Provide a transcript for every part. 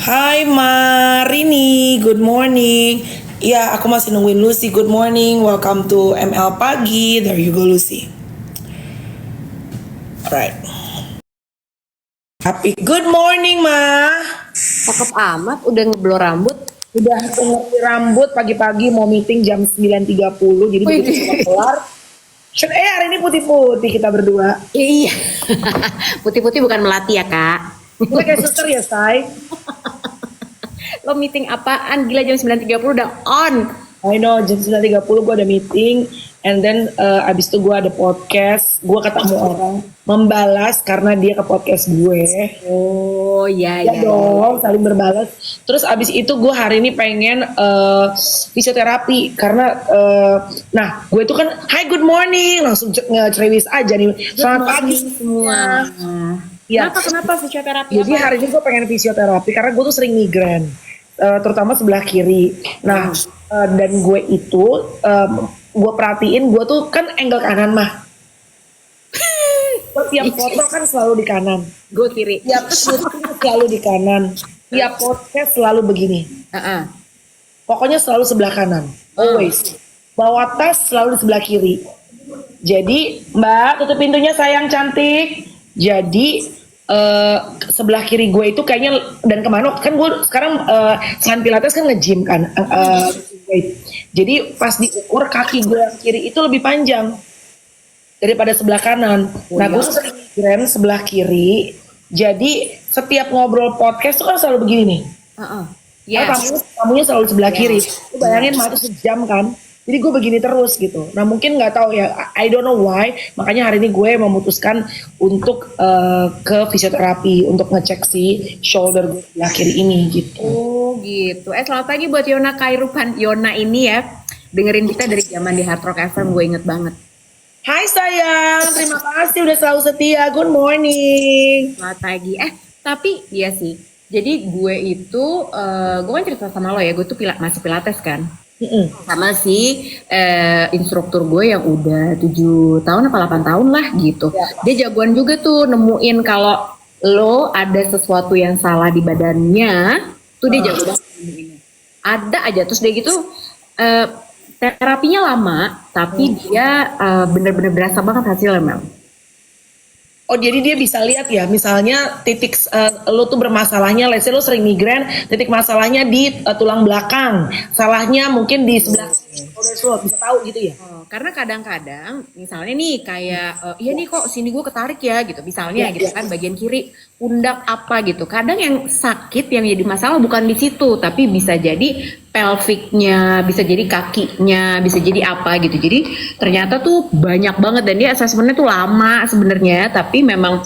Hai Marini, good morning. Iya, aku masih nungguin Lucy. Good morning, welcome to ML Pagi. There you go Lucy. Alright. Happy good morning Ma. Cakep amat, udah ngeblur rambut. Udah ngerti rambut pagi-pagi mau meeting jam 9.30. Jadi Wih. begitu sudah kelar. Hari ini putih-putih kita berdua. Iya. Putih-putih bukan melati ya, Kak. Kita kayak suster ya, Say. Lo meeting apaan? Gila jam 9.30 udah on. I know, jam 9.30 gue ada meeting. And then abis itu gue ada podcast. Gue ketemu orang membalas karena dia ke podcast gue. Oh, iya, Ya dong, saling berbalas. Terus abis itu gue hari ini pengen fisioterapi. Karena, nah gue itu kan, hi good morning. Langsung nge-cerewis aja nih. Selamat pagi semua. Ya. Kenapa fisioterapi? Jadi hari ini gue pengen fisioterapi karena gue tuh sering migrain, terutama sebelah kiri. Nah, dan gue itu gue perhatiin gue tuh kan angle kanan mah. Tiap foto kan selalu di kanan. Gue kiri. Tiap syuting selalu di kanan. Tiap podcast selalu begini. Pokoknya selalu sebelah kanan. Always. Bawa tas selalu di sebelah kiri. Jadi Mbak tutup pintunya sayang cantik. Jadi sebelah kiri gue itu kayaknya dan kemana kan gue sekarang selain pilates kan nge-gym kan jadi pas diukur kaki gue yang kiri itu lebih panjang daripada sebelah kanan. Nah gue tuh sering migrain sebelah kiri, jadi setiap ngobrol podcast tuh kan selalu begini nih. Kamunya selalu sebelah kiri. Lu bayangin mati sejam kan. Jadi gue begini terus gitu. Nah mungkin nggak tahu ya, I don't know why. Makanya hari ini gue memutuskan untuk ke fisioterapi untuk ngecek si shoulder gue sebelah kiri ini gitu. Oh gitu. Selamat pagi buat Yona Kairupan. Yona ini ya dengerin kita dari zaman di Hard Rock FM, gue inget banget. Hai sayang, terima kasih udah selalu setia. Good morning. Selamat pagi. Tapi iya sih. Jadi gue itu, gue kan cerita sama lo ya, gue tuh masih pilates kan. Sama si instruktur gue yang udah 7 tahun apa 8 tahun lah gitu. Dia jagoan juga tuh nemuin kalau lo ada sesuatu yang salah di badannya, tuh dia jago banget nemuinnya. Ada aja terus dia gitu terapinya lama, tapi dia bener-bener berasa banget hasilnya Mel. Oh jadi dia bisa lihat ya, misalnya titik lo tuh bermasalahnya, let's say lo sering migrain, titik masalahnya di tulang belakang, salahnya mungkin di sebelah lo bisa tahu gitu ya? Karena kadang-kadang misalnya nih kayak iya nih kok sini gue ketarik ya gitu, misalnya gitu kan bagian kiri pundak apa gitu. Kadang yang sakit yang jadi masalah bukan di situ, tapi bisa jadi pelviknya, bisa jadi kakinya, bisa jadi apa gitu. Jadi ternyata tuh banyak banget dan dia asesmennya tuh lama sebenarnya, tapi memang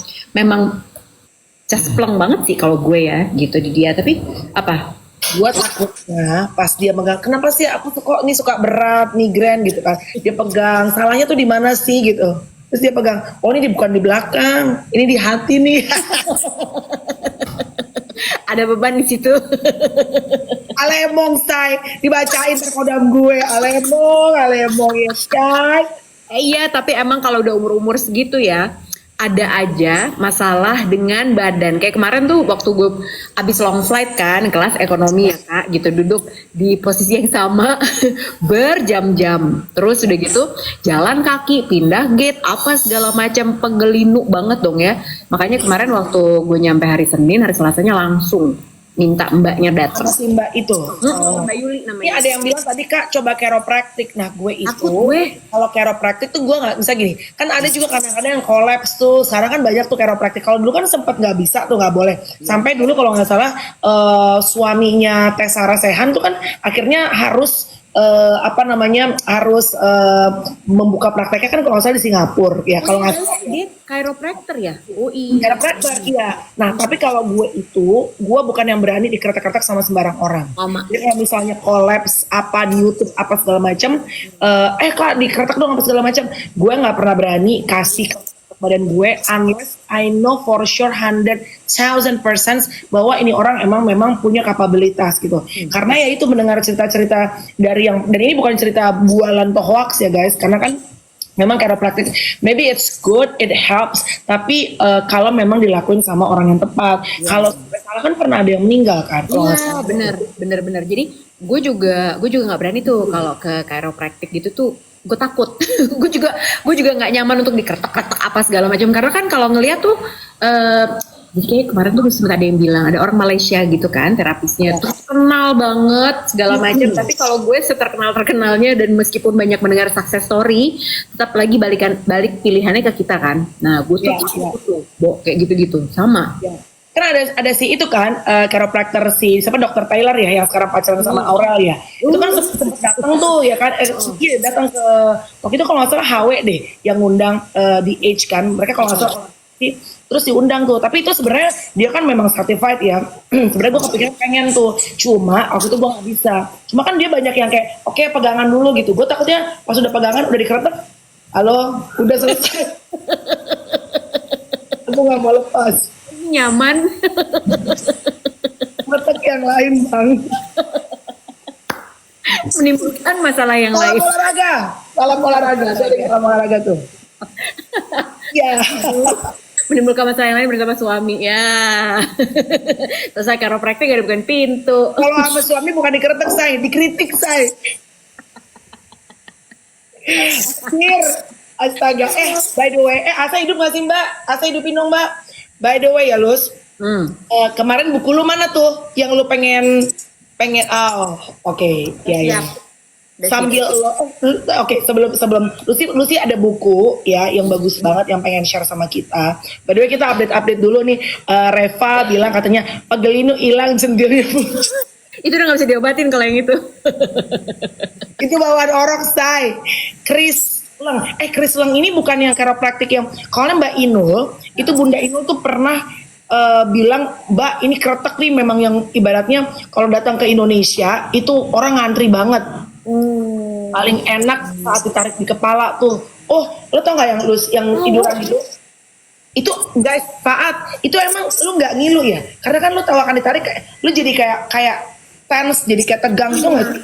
caspleng banget sih kalau gue ya gitu di dia. Tapi apa? Gue takutnya pas dia megang, kenapa sih aku tuh kok ini suka berat migrain gitu kan? Dia pegang, salahnya tuh di mana sih gitu? Terus dia pegang, oh ini bukan di belakang, ini di hati nih. Ada beban di situ. Alemong say, dibacain terkodam gue, alemong ya say. Iya, tapi emang kalau udah umur-umur segitu ya, ada aja masalah dengan badan. Kayak kemarin tuh waktu gue abis long flight kan, kelas ekonomi ya Kak, gitu duduk di posisi yang sama berjam-jam. Terus udah gitu jalan kaki, pindah gate, apa segala macam, pegelinu banget dong ya. Makanya kemarin waktu gue nyampe hari Senin, hari Selasanya langsung minta mbaknya datang. Si mbak itu. Mbak Yuli namanya. Ini ada yang bilang tadi Kak coba chiropractic. Nah gue itu gue. Kalau chiropractic tuh gue nggak bisa gini. Kan ada juga kadang-kadang yang collapse tuh. Sekarang kan banyak tuh chiropractic. Kalau dulu kan sempet nggak bisa tuh, nggak boleh. Sampai dulu kalau nggak salah suaminya Tessa Rasehan tuh kan akhirnya harus harus membuka prakteknya kan kalau nggak salah di Singapura ya. Kalau nggak salah dia chiropractor ya. Oh iya. Chiropractor iya. Nah tapi kalau gue bukan yang berani dikeretak-keretak sama sembarang orang. Jadi kayak misalnya collapse apa di YouTube apa segala macam, Kak dikeretak dong apa segala macam. Gue nggak pernah berani kasih badan gue unless I know for sure 100,000% bahwa ini orang memang punya kapabilitas gitu. Karena ya itu mendengar cerita-cerita dari yang, dan ini bukan cerita bualan atau hoax ya guys, karena kan Memang chiropractic, maybe it's good, it helps, tapi kalau memang dilakuin sama orang yang tepat. Kalau salah kan pernah ada yang meninggal kan? Kalau nggak Iya, salah. bener. Jadi gue juga nggak berani tuh kalau ke chiropractic gitu tuh. Gue takut. gue juga nggak nyaman untuk dikeretak-keretak apa segala macam. Karena kan kalau ngeliat tuh, kayak kemarin tuh sempat ada yang bilang ada orang Malaysia gitu kan terapisnya tuh terkenal banget segala macam. Tapi kalau gue seterkenal-terkenalnya dan meskipun banyak mendengar success story, tetap lagi balik pilihannya ke kita kan. Nah, gue tuh Iya, takut tuh, Bo, kayak gitu-gitu. Sama. Kan ada si itu kan chiropractor si siapa Dokter Taylor ya yang sekarang pacaran sama Aurel ya. Itu kan sempet datang tuh ya kan. Iya datang ke waktu itu kalau nggak salah HW deh yang ngundang di Age kan. Mereka kalau nggak salah terus diundang tuh. Tapi itu sebenarnya dia kan memang certified ya. Sebenarnya gue kepikiran pengen tuh. Cuma waktu itu gue nggak bisa. Cuma kan dia banyak yang kayak oke, pegangan dulu gitu. Gue takutnya pas udah pegangan udah dikeretek. Halo, udah selesai. Aku nggak mau lepas. Nyaman. Keretek yang lain bang. Menimbulkan masalah yang lain. Salam olahraga. Saya dengar salam olahraga tuh. Ya. Menimbulkan masalah yang lain bersama suami ya. Terus saya chiropractic ada bukan pintu. Kalau sama suami bukan dikeretek saya, dikritik saya. Astaga. By the way, Asa hidup gak sih mbak? Asa hidupin dong mbak. By the way ya Lus. Kemarin buku lu mana tuh? Yang lu pengen oke. Ya. Sambil sebelum Lucy ada buku ya yang bagus banget yang pengen share sama kita. By the way kita update dulu nih. Reva bilang katanya pegelinu hilang sendiri. Itu udah gak bisa diobatin kalau yang itu. Itu bawaan orang say. Chris Leng ini bukan yang chiropractic yang kalau Mbak Inul itu Bunda Inul tuh pernah bilang Mbak ini kretek nih memang yang ibaratnya kalau datang ke Indonesia itu orang ngantri banget. Paling enak saat ditarik di kepala tuh. Oh, lo tau nggak yang tiduran gitu? Itu guys, saat itu emang lu nggak ngilu ya? Karena kan lu tahu akan ditarik, lu jadi kayak tense, jadi kayak tegang tuh nggak sih?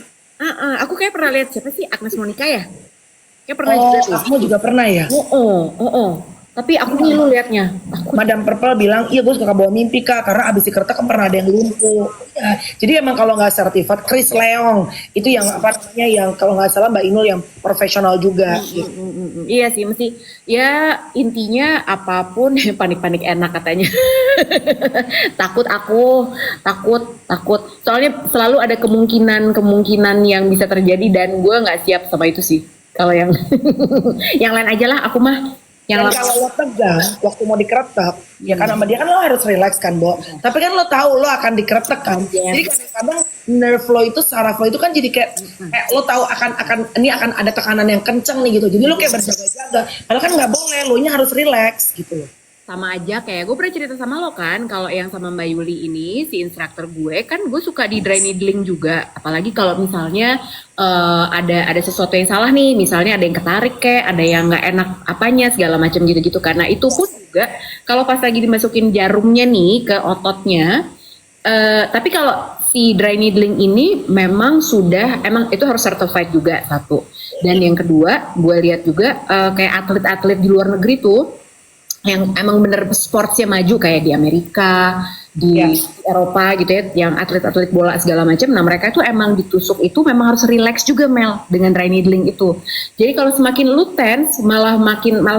Aku kayak pernah lihat siapa sih Agnes Monica ya? Kayak pernah juga tuh. Aku juga pernah ya. Tapi aku ngilu liatnya. Madam Purple bilang, iya gue suka bawa mimpi kak, karena abis dikeretak kan pernah ada yang lumpuh. Ya, jadi emang kalau nggak sertifikat, Chris Leong itu yang apa namanya yang kalau nggak salah Mbak Inul yang profesional juga. Iya sih, mesti ya intinya apapun panik-panik enak katanya. takut. Soalnya selalu ada kemungkinan yang bisa terjadi dan gue nggak siap sama itu sih. Kalau yang yang lain aja lah, aku mah. Dan kalau lo tegang waktu mau dikeretak, ya kan sama dia kan lo harus relax kan, Bo. Tapi kan lo tahu lo akan dikeretak kan. Jadi kadang-kadang nerve lo itu, saraf lo itu kan jadi kayak lo tahu ini akan ada tekanan yang kenceng nih gitu. Jadi lo kayak berjaga-jaga. Padahal kan nggak boleh, lo nya harus relax gitu loh. Sama aja kayak gue pernah cerita sama lo kan, kalau yang sama Mbak Yuli ini si instruktur gue kan gue suka di dry needling juga, apalagi kalau misalnya ada sesuatu yang salah nih, misalnya ada yang ketarik kayak ada yang nggak enak apanya segala macam gitu-gitu, karena itu pun juga kalau pas lagi dimasukin jarumnya nih ke ototnya, tapi kalau si dry needling ini memang emang itu harus certified juga satu, dan yang kedua gue lihat juga kayak atlet-atlet di luar negeri tuh yang emang bener sportsnya maju kayak di Amerika, di Eropa gitu ya, yang atlet-atlet bola segala macam. Nah mereka itu emang ditusuk itu memang harus relax juga Mel dengan dry needling itu. Jadi kalau semakin lu tense malah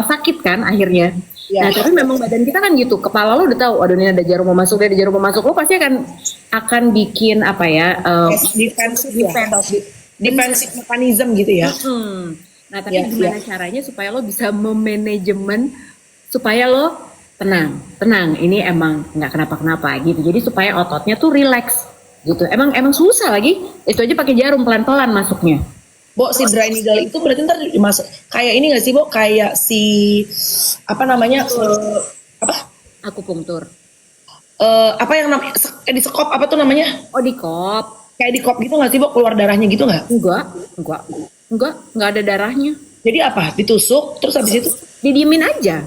sakit kan akhirnya. Nah tapi memang badan kita kan gitu, kepala lo udah tahu, aduh ini ada jarum mau masuk, lo pasti akan bikin apa ya? Defensive mechanism gitu ya. Nah tapi gimana caranya supaya lo bisa memanajemen supaya lo tenang, ini emang nggak kenapa-kenapa gitu. Jadi supaya ototnya tuh relax gitu. Emang susah lagi. Itu aja pakai jarum pelan-pelan masuknya. Bo, si dry needle itu berarti ntar dimasuk kayak ini nggak sih, Bo? Kayak si apa namanya? Akupunktur. Apa yang namanya? Di sekop apa tuh namanya? Oh, di kop. Kayak di kop gitu nggak sih, Bo? Keluar darahnya gitu nggak? Enggak ada darahnya. Jadi apa? Ditusuk terus habis itu didiemin aja.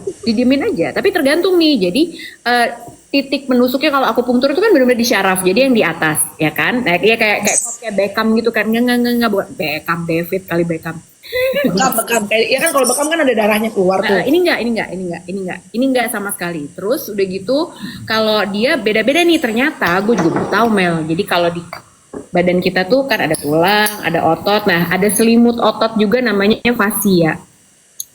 Tapi tergantung nih. Jadi titik menusuknya kalau akupunktur itu kan benar-benar di syaraf. Jadi yang di atas, ya kan? Nah, ya kayak Beckham gitu kan. Enggak bukan Beckham, David kali Beckham. Bekam kayak ya kan, kalau bekam kan ada darahnya keluar tuh. Ini enggak sama sekali. Terus udah gitu, kalau dia beda-beda nih ternyata, gue juga baru tahu Mel. Jadi kalau di badan kita tuh kan ada tulang, ada otot. Nah, ada selimut otot juga namanya fascia.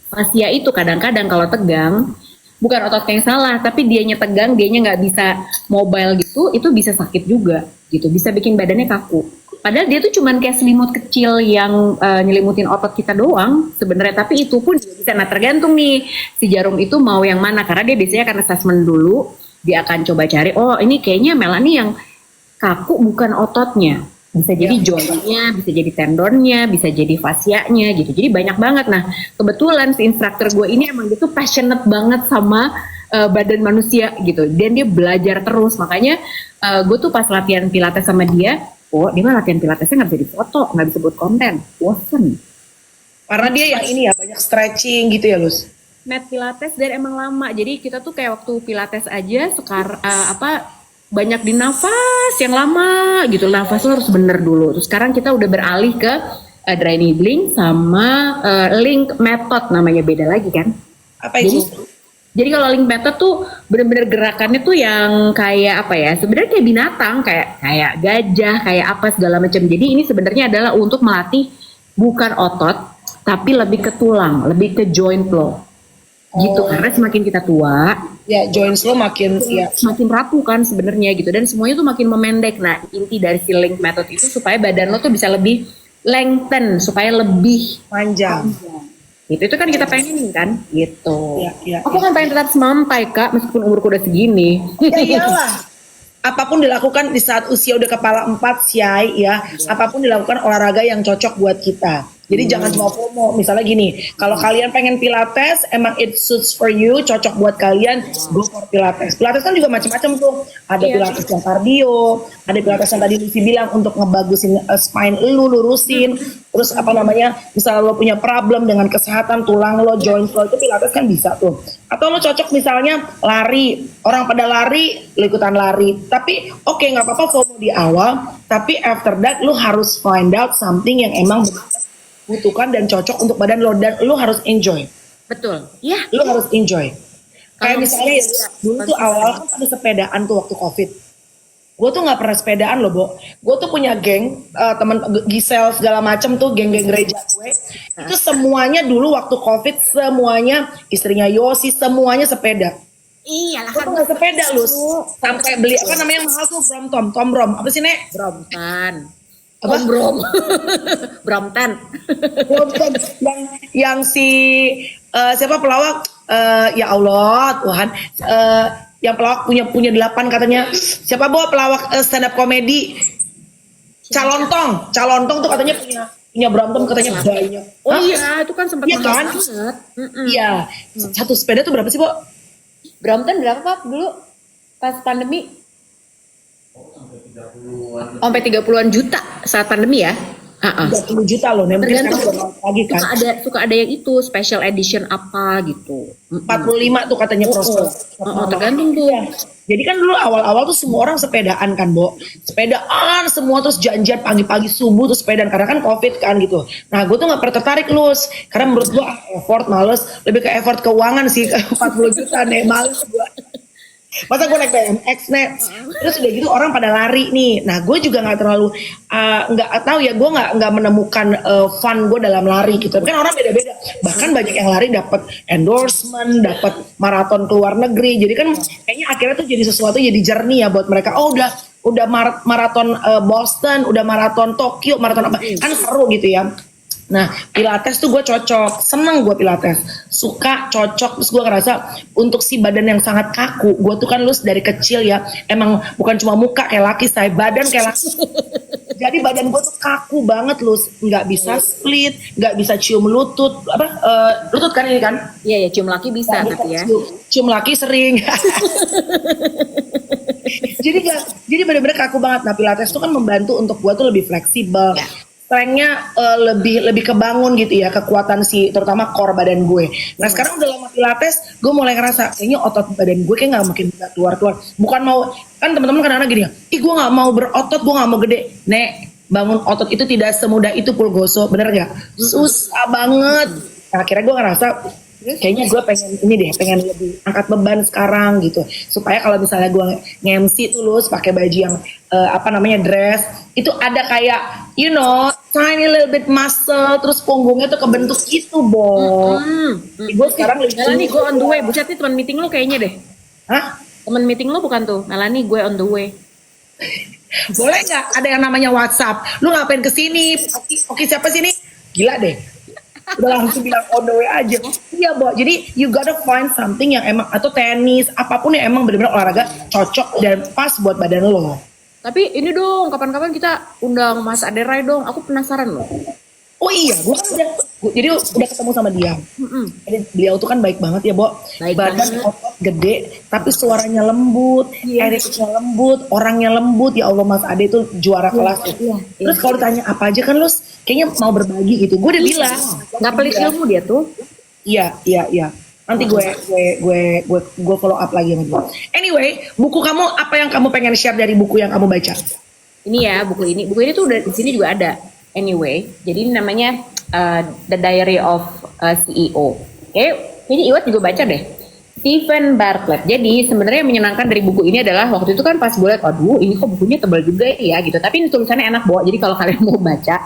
Fascia itu kadang-kadang kalau tegang, bukan otot yang salah, tapi dianya tegang, dianya nggak bisa mobile gitu, itu bisa sakit juga gitu, bisa bikin badannya kaku. Padahal dia tuh cuman kayak selimut kecil yang nyelimutin otot kita doang sebenarnya, tapi itu pun juga bisa. Nah, tergantung nih si jarum itu mau yang mana, karena dia biasanya akan assessment dulu, dia akan coba cari, oh ini kayaknya Melanie yang kaku bukan ototnya, bisa jadi jointnya, bisa jadi tendonnya, bisa jadi fascianya gitu. Jadi banyak banget. Nah, kebetulan si instruktur gue ini emang dia tuh passionate banget sama badan manusia gitu, dan dia belajar terus. Makanya gue tuh pas latihan pilates sama dia, oh dia mah latihan pilatesnya nggak bisa difoto, nggak bisa buat konten, bosen. Karena dia yang ini ya, banyak stretching gitu ya Lus. Mat pilates dan emang lama, jadi kita tuh kayak waktu pilates aja sekarang banyak di nafas yang lama gitu, nafas lo harus bener dulu. Terus sekarang kita udah beralih ke dry needling sama link method, namanya beda lagi kan. Apa itu? Jadi kalau link method tuh bener-bener gerakannya tuh yang kayak apa ya, sebenarnya kayak binatang, kayak gajah, kayak apa segala macam. Jadi ini sebenarnya adalah untuk melatih bukan otot, tapi lebih ke tulang, lebih ke joint lo. Gitu, karena semakin kita tua ya joints lo makin semakin rapuh kan sebenarnya gitu, dan semuanya tuh makin memendek. Nah, inti dari si link method itu supaya badan lo tuh bisa lebih lengthen, supaya lebih panjang. Itu kan kita pengen kan gitu. Aku Ya. kan pengen tetap semampai Kak, meskipun umurku udah segini. Ya iyalah. Apapun dilakukan di saat usia udah kepala 4 Syai ya, apapun dilakukan olahraga yang cocok buat kita. Jadi jangan cuma FOMO. Misalnya gini, kalau kalian pengen pilates, emang it suits for you, cocok buat kalian, go for pilates. Pilates kan juga macam-macam tuh. Ada pilates yang kardio, ada pilates yang tadi Lucy bilang untuk ngebagusin spine lu, lurusin. Terus apa namanya, misalnya lo punya problem dengan kesehatan tulang lo, joint lo, itu pilates kan bisa tuh. Atau lo cocok misalnya lari, orang pada lari, lo ikutan lari. Tapi oke, nggak apa-apa FOMO di awal, tapi after that lo harus find out something yang emang butuhkan dan cocok untuk badan lo, dan lo harus enjoy. Betul. Ya. Lo harus enjoy. Kayak Kalau misalnya dulu tuh awal kan ada sepedaan tuh waktu COVID. Gue tuh nggak pernah sepedaan loh, Bo. Gue tuh punya geng, teman Gisel segala macem tuh, geng-geng gereja gue. Itu semuanya dulu waktu COVID, semuanya istrinya Yosi, semuanya sepeda. Iyalah Gue tuh nggak sepeda lu, sampai beli apa namanya mahal tuh, Brompton, apa sih Nek? Brompton. Apa? Brompton. Brompton yang si siapa pelawak, ya Allah Tuhan, yang pelawak punya 8 katanya, siapa Bo pelawak stand up komedi, Calontong tuh katanya punya Brompton katanya banyak. Oh iya, itu kan sempat Iya kan? Iya. Satu sepeda tuh berapa sih Bo? Brompton berapa Pak dulu pas pandemi? Sampai 30-an juta saat pandemi ya? 30 juta loh, mungkin sekarang udah naik lagi kan. Suka ada yang itu special edition apa gitu. 45 tuh katanya prospek. Tergantung tuh. Jadi kan dulu awal-awal tuh semua orang sepedaan kan, Bo. Sepedaan semua, terus janjian pagi-pagi subuh tuh sepedaan, karena kan COVID kan gitu. Nah, gue tuh gak pernah tertarik Lus, karena menurut gue effort males, lebih ke effort keuangan sih. 40 juta nih, males gue. Masa gue naik BMX nih, terus udah gitu orang pada lari nih. Nah gue juga nggak terlalu nggak tahu ya, gue nggak menemukan fun gue dalam lari gitu. Tapi kan orang beda-beda. Bahkan banyak yang lari dapat endorsement, dapat maraton ke luar negeri. Jadi kan kayaknya akhirnya tuh jadi sesuatu, jadi journey ya buat mereka. Oh udah maraton Boston, udah maraton Tokyo, maraton apa, kan seru gitu ya. Nah, pilates tuh gue cocok, seneng gue pilates, suka, cocok. Terus gue ngerasa untuk si badan yang sangat kaku, gue tuh kan Lus dari kecil ya, emang bukan cuma muka kayak laki, saya badan kayak laki. Jadi badan gue tuh kaku banget Lus, nggak bisa split, nggak bisa cium lutut, lutut kan ini kan? Iya ya, cium laki bisa tapi ya. Cium laki sering. jadi benar-benar kaku banget. Nah, pilates tuh kan membantu untuk gue tuh lebih fleksibel. Ya. Strength-nya lebih kebangun gitu ya, kekuatan terutama core badan gue. Nah sekarang udah lama pilates, gue mulai ngerasa kayaknya otot badan gue kayak nggak mungkin keluar. Bukan mau, kan teman-teman kadang-kadang gini, gue nggak mau berotot, gue nggak mau gede. Nek, bangun otot itu tidak semudah itu Pulgoso, bener gak? Susah banget. Nah, akhirnya gue ngerasa kayaknya gue pengen ini deh, pengen lebih angkat beban sekarang gitu, supaya kalau misalnya gue nge-MC tuh Lus pakai baju yang dress, itu ada kayak tiny little bit muscle, terus punggungnya tuh kebentuk gitu, Bo. Gue sekarang Melanie, gue on the way. Buset nih teman meeting lo kayaknya deh. Hah? Teman meeting lo bukan tuh? Melanie, gue on the way. Boleh nggak ada yang namanya WhatsApp? Lu ngapain kesini? Oke, siapa sini? Gila deh. Udah langsung bilang on the way aja. Iya, Bo. Jadi you gotta find something yang emang, atau tenis, apapun yang emang benar-benar olahraga cocok dan pas buat badan lo. Tapi ini dong, kapan-kapan kita undang Mas Aderai dong. Aku penasaran loh. Oh iya, jadi udah ketemu sama dia. Jadi beliau tuh kan baik banget ya, Bo. Baik Badan banget. otot gede, tapi suaranya lembut, attitude-nya lembut, orangnya lembut. Ya Allah, Mas Ade itu juara kelas. Terus kalau ditanya apa aja kan, lu kayaknya mau berbagi gitu. Gue udah bilang. Nggak pelit ilmu dia tuh. Iya. Nanti gue follow up lagi sama dia. Anyway, buku kamu apa yang kamu pengen share dari buku yang kamu baca? Ini ya buku ini. Buku ini tuh udah di sini juga ada. Anyway, jadi ini namanya The Diary of a CEO. Kayaknya Iwat juga baca deh. Stephen Bartlett. Jadi sebenarnya yang menyenangkan dari buku ini adalah waktu itu kan pas gue liat, aduh ini kok bukunya tebal juga ya gitu. Tapi ini tulisannya enak Bo. Jadi kalau kalian mau baca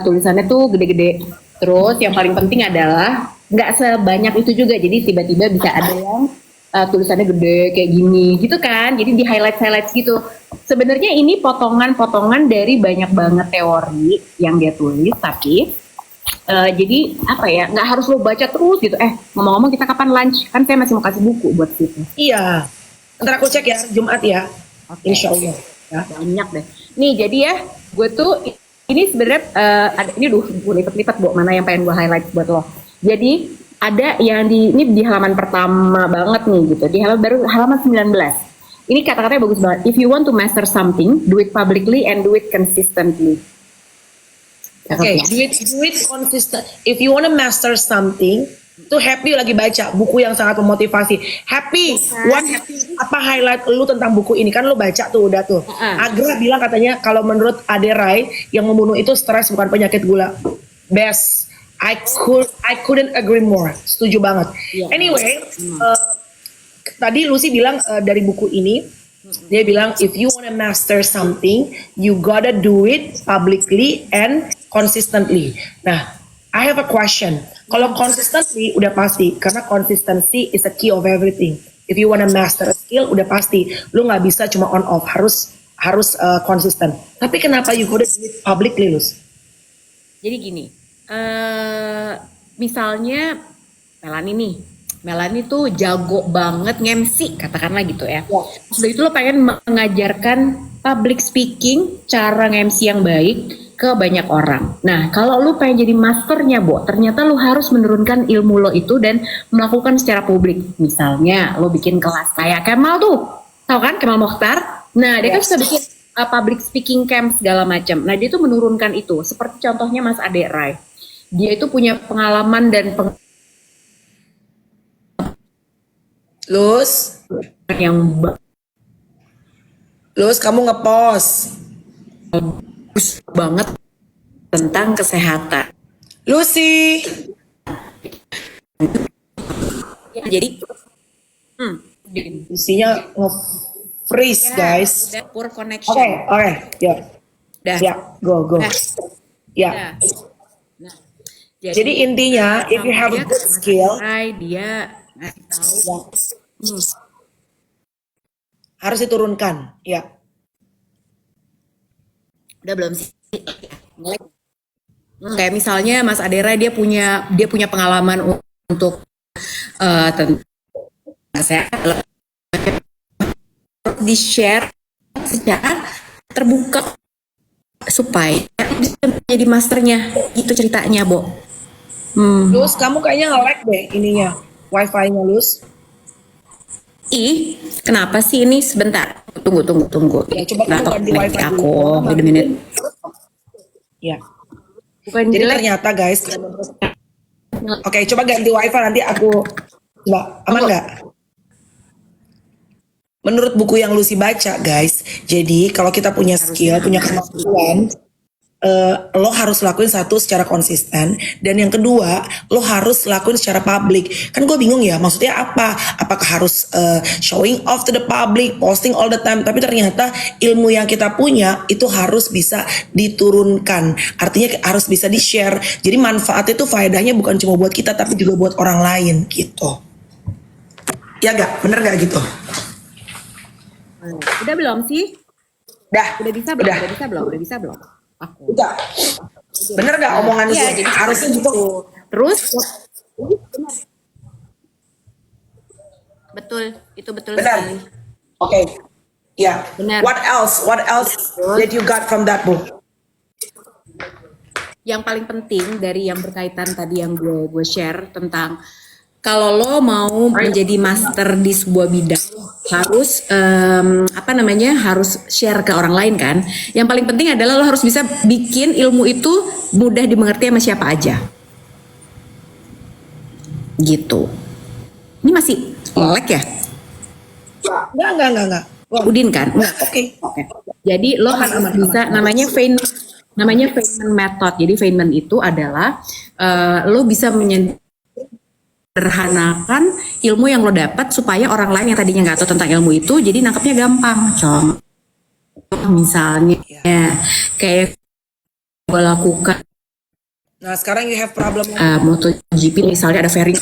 tulisannya tuh gede-gede. Terus yang paling penting adalah nggak sebanyak itu juga. Jadi tiba-tiba bisa ada yang tulisannya gede kayak gini gitu kan. Jadi di highlight gitu. Sebenarnya ini potongan-potongan dari banyak banget teori yang dia tulis, tapi jadi apa ya, nggak harus lo baca terus gitu. Ngomong-ngomong kita kapan lunch? Kan saya masih mau kasih buku buat situ. Iya. Ntar aku cek ya Jumat ya. Insya Allah. Ya. Banyak deh. Nih jadi ya, gue tuh ini sebenarnya ada ini gue lipat-lipat Bu, mana yang pengen gue highlight buat lo. Jadi ada yang ini di halaman pertama banget nih gitu. Di halaman 19. Ini kata-katanya bagus banget. If you want to master something, do it publicly and do it consistently. Oke, do it consistent. If you want to master something, tuh Happy lagi baca buku yang sangat memotivasi. Happy, apa highlight lu tentang buku ini? Kan lu baca tuh udah tuh. Agra bilang katanya kalau menurut Aderai yang membunuh itu stres bukan penyakit gula. Best. I couldn't agree more. Setuju banget. Anyway, tadi Lucy bilang dari buku ini, dia bilang if you wanna master something, you gotta do it publicly and consistently. Nah, I have a question. Kalau consistently udah pasti, karena consistency is a key of everything. If you wanna master a skill, udah pasti, lu nggak bisa cuma on off, harus konsisten. Tapi kenapa you gotta do it publicly, Lus? Jadi gini, misalnya Melanie tuh jago banget nge-MC, katakanlah gitu ya. Sudah itu lo pengen mengajarkan public speaking, cara nge-MC yang baik ke banyak orang. Nah, kalau lo pengen jadi masternya, Bo, ternyata lo harus menurunkan ilmu lo itu dan melakukan secara publik. Misalnya, lo bikin kelas kayak Kemal tuh, tau kan Kemal Mokhtar? Nah, dia kan suka bikin public speaking camp segala macam. Nah, dia tuh menurunkan itu. Seperti contohnya Mas Aderai. Dia itu punya pengalaman dan Lus, kamu ngepost bagus banget tentang kesehatan. Lucy. Ya, jadi Lucy-nya nge-freeze guys. Poor connection. Oke, ya. Dah. Ya, go. Dah. Ya. Nah, jadi intinya, if you have a good skill, dia ngasih tahu harus diturunkan. Ya. Udah belum sih? Kayak misalnya Mas Adera dia punya pengalaman untuk tentang kesehatan, di share secara terbuka supaya bisa menjadi masternya, itu ceritanya, Bo. Lus, kamu kayaknya nge-lag deh ininya, wifi-nya Lus. Kenapa sih ini? Sebentar, tunggu. Ya, coba kamu ganti wifi aku, dulu. wait a minute. Ya. Bukan Jadi jelek. ternyata guys, oke, coba ganti wifi nanti aku coba, aman nggak? Menurut buku yang Lucy baca guys, jadi kalau kita punya skill, punya kemampuan, lo harus lakuin satu secara konsisten, dan yang kedua lo harus lakuin secara publik. Kan gue bingung ya, maksudnya apa? Apakah harus showing off to the public, posting all the time? Tapi ternyata ilmu yang kita punya itu harus bisa diturunkan, artinya harus bisa di share. Jadi manfaat itu faedahnya bukan cuma buat kita tapi juga buat orang lain gitu. Ya gak? Bener gak gitu? Udah belum sih? Dah. Udah bisa belum? Udah. Udah bisa belum? Udah bisa belum? Aku. Udah. Bener gak omongan Iya, gue? jadi Harusnya gitu. Terus betul, itu betul Benar. sekali. Oke. Ya. Benar. What else? What else did you got from that book? Yang paling penting dari yang berkaitan tadi yang gue share tentang kalau lo mau menjadi master di sebuah bidang harus harus share ke orang lain kan. Yang paling penting adalah lo harus bisa bikin ilmu itu mudah dimengerti sama siapa aja. Gitu. Ini masih lag ya? Enggak. Udin kan? Enggak. Oke. Oke. Jadi lo harus bisa namanya Feynman method. Jadi Feynman itu adalah lo bisa menyederhanakan ilmu yang lo dapat supaya orang lain yang tadinya nggak tahu tentang ilmu itu jadi nangkepnya gampang. Contoh misalnya kayak gue lakukan Nah sekarang you have problem. MotoGP misalnya ada fairing.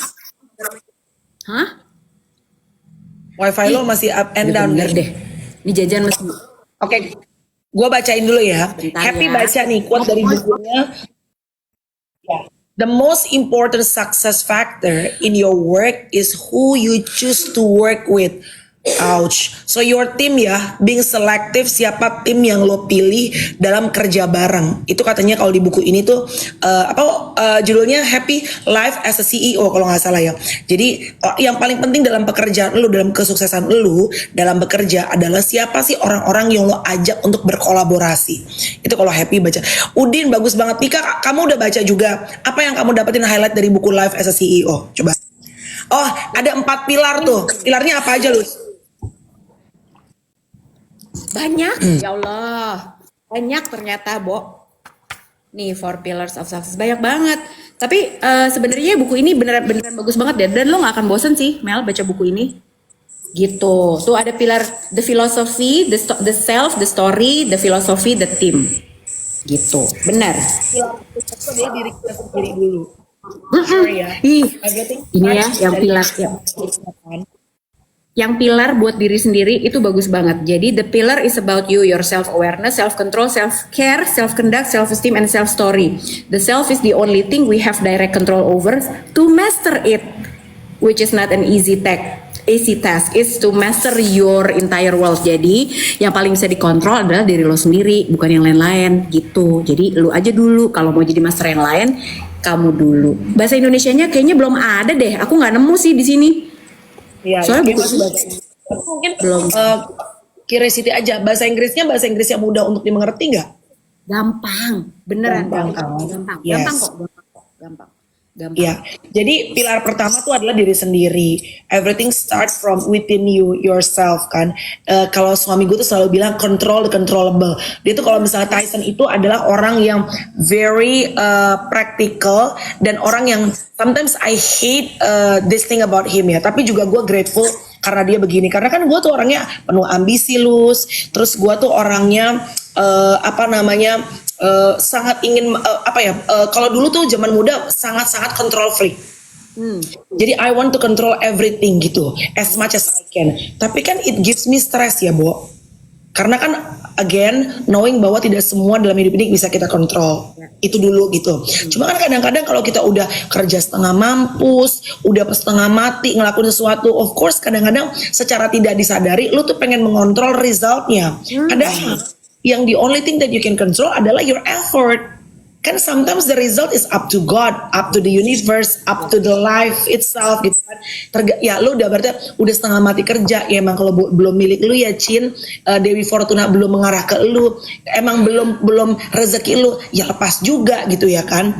Hah? Wifi lo masih up and down Bener deh. Ini jajan masih. Oke. Gue bacain dulu ya. Bentar Happy ya. baca nih quote dari bukunya. The most important success factor in your work is who you choose to work with. Ouch. So your team ya, being selective siapa tim yang lo pilih dalam kerja bareng. Itu katanya kalau di buku ini tuh judulnya Happy Life as a CEO kalau nggak salah ya. Jadi yang paling penting dalam pekerjaan lo, dalam kesuksesan lo dalam bekerja adalah siapa sih orang-orang yang lo ajak untuk berkolaborasi. Itu kalau Happy baca. Udin bagus banget. Tika, kamu udah baca juga. Apa yang kamu dapetin highlight dari buku Life as a CEO? Coba. Oh, ada 4 pilar tuh. Pilarnya apa aja, Lu? Banyak, ya Allah. Banyak ternyata, Bo. Nih, 4 Pillars of Success. Banyak banget. Tapi sebenarnya buku ini beneran bagus banget ya. Dan lo gak akan bosen sih, Mel, baca buku ini. Gitu. Tuh ada pilar the philosophy, the self, the story, the philosophy, the team. Gitu. Benar. Pilar itu adalah diri kita sendiri dulu. Sure ya. Ini ya yang pilar yang pilar buat diri sendiri itu bagus banget. Jadi the pillar is about you, your self awareness, self control, self care, self conduct, self esteem, and self story. The self is the only thing we have direct control over. To master it, which is not an easy task, is to master your entire world. Jadi yang paling bisa dikontrol adalah diri lo sendiri, bukan yang lain-lain gitu. Jadi lu aja dulu kalau mau jadi master yang lain, kamu dulu. Bahasa Indonesianya kayaknya belum ada deh. Aku nggak nemu sih di sini. Iya, soalnya buku mungkin belum. Curiosity aja. Bahasa Inggris yang mudah untuk dimengerti nggak? Gampang, beneran gampang. Yes. Gampang. Ya, jadi pilar pertama tuh adalah diri sendiri. Everything starts from within you, yourself kan. Kalau suami gue tuh selalu bilang control the controllable. Dia tuh kalau misalnya Tyson itu adalah orang yang very practical dan orang yang sometimes I hate this thing about him ya. Tapi juga gue grateful karena dia begini. Karena kan gue tuh orangnya penuh ambisi Lus. Terus gue tuh orangnya sangat ingin kalau dulu tuh zaman muda sangat control freak. Jadi I want to control everything gitu as much as I can. Tapi kan it gives me stress ya, Bo. Karena kan again knowing bahwa tidak semua dalam hidup ini bisa kita kontrol. Itu dulu gitu. Cuma kan kadang-kadang kalau kita udah kerja setengah mampus, udah setengah mati ngelakuin sesuatu, of course kadang-kadang secara tidak disadari lu tuh pengen mengontrol resultnya. Padahal yang the only thing that you can control adalah your effort. Kan sometimes the result is up to God, up to the universe, up to the life itself gitu kan. Ya lu udah berarti udah setengah mati kerja ya, emang kalau belum milik lu ya Cin, Dewi Fortuna belum mengarah ke lu, emang belum rezeki lu ya lepas juga gitu ya kan.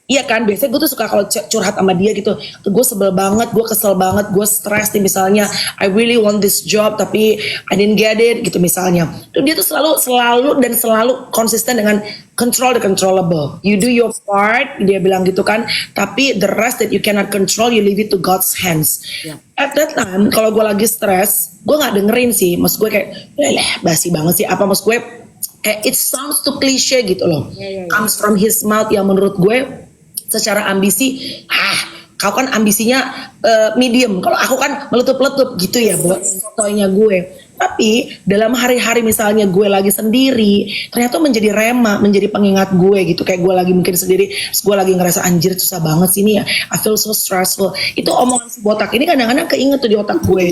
Iya kan, biasanya gue tuh suka kalau curhat sama dia gitu, gue sebel banget, gue kesel banget, gue stres nih misalnya, I really want this job tapi I didn't get it gitu misalnya. Tuh dia tuh selalu konsisten dengan control the controllable. You do your part, dia bilang gitu kan, tapi the rest that you cannot control, you leave it to God's hands. Ya. At that time, kalau gue lagi stres, gue nggak dengerin sih, maksud gue kayak, basi banget sih, apa maksud gue, kayak it sounds too cliche gitu loh, comes from his mouth yang menurut gue secara ambisi, kau kan ambisinya medium, kalau aku kan meletup-letup gitu ya buat sotoynya gue. Tapi dalam hari-hari misalnya gue lagi sendiri, ternyata menjadi rema, menjadi pengingat gue gitu. Kayak gue lagi mungkin sendiri, terus gue lagi ngerasa anjir susah banget sih ini ya, I feel so stressful. Itu omongan si botak ini kadang-kadang keinget tuh di otak gue.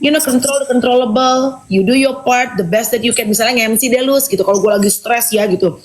You know, control the controllable, you do your part, the best that you can. Misalnya nge-MC deh Lus gitu, kalau gue lagi stres ya gitu,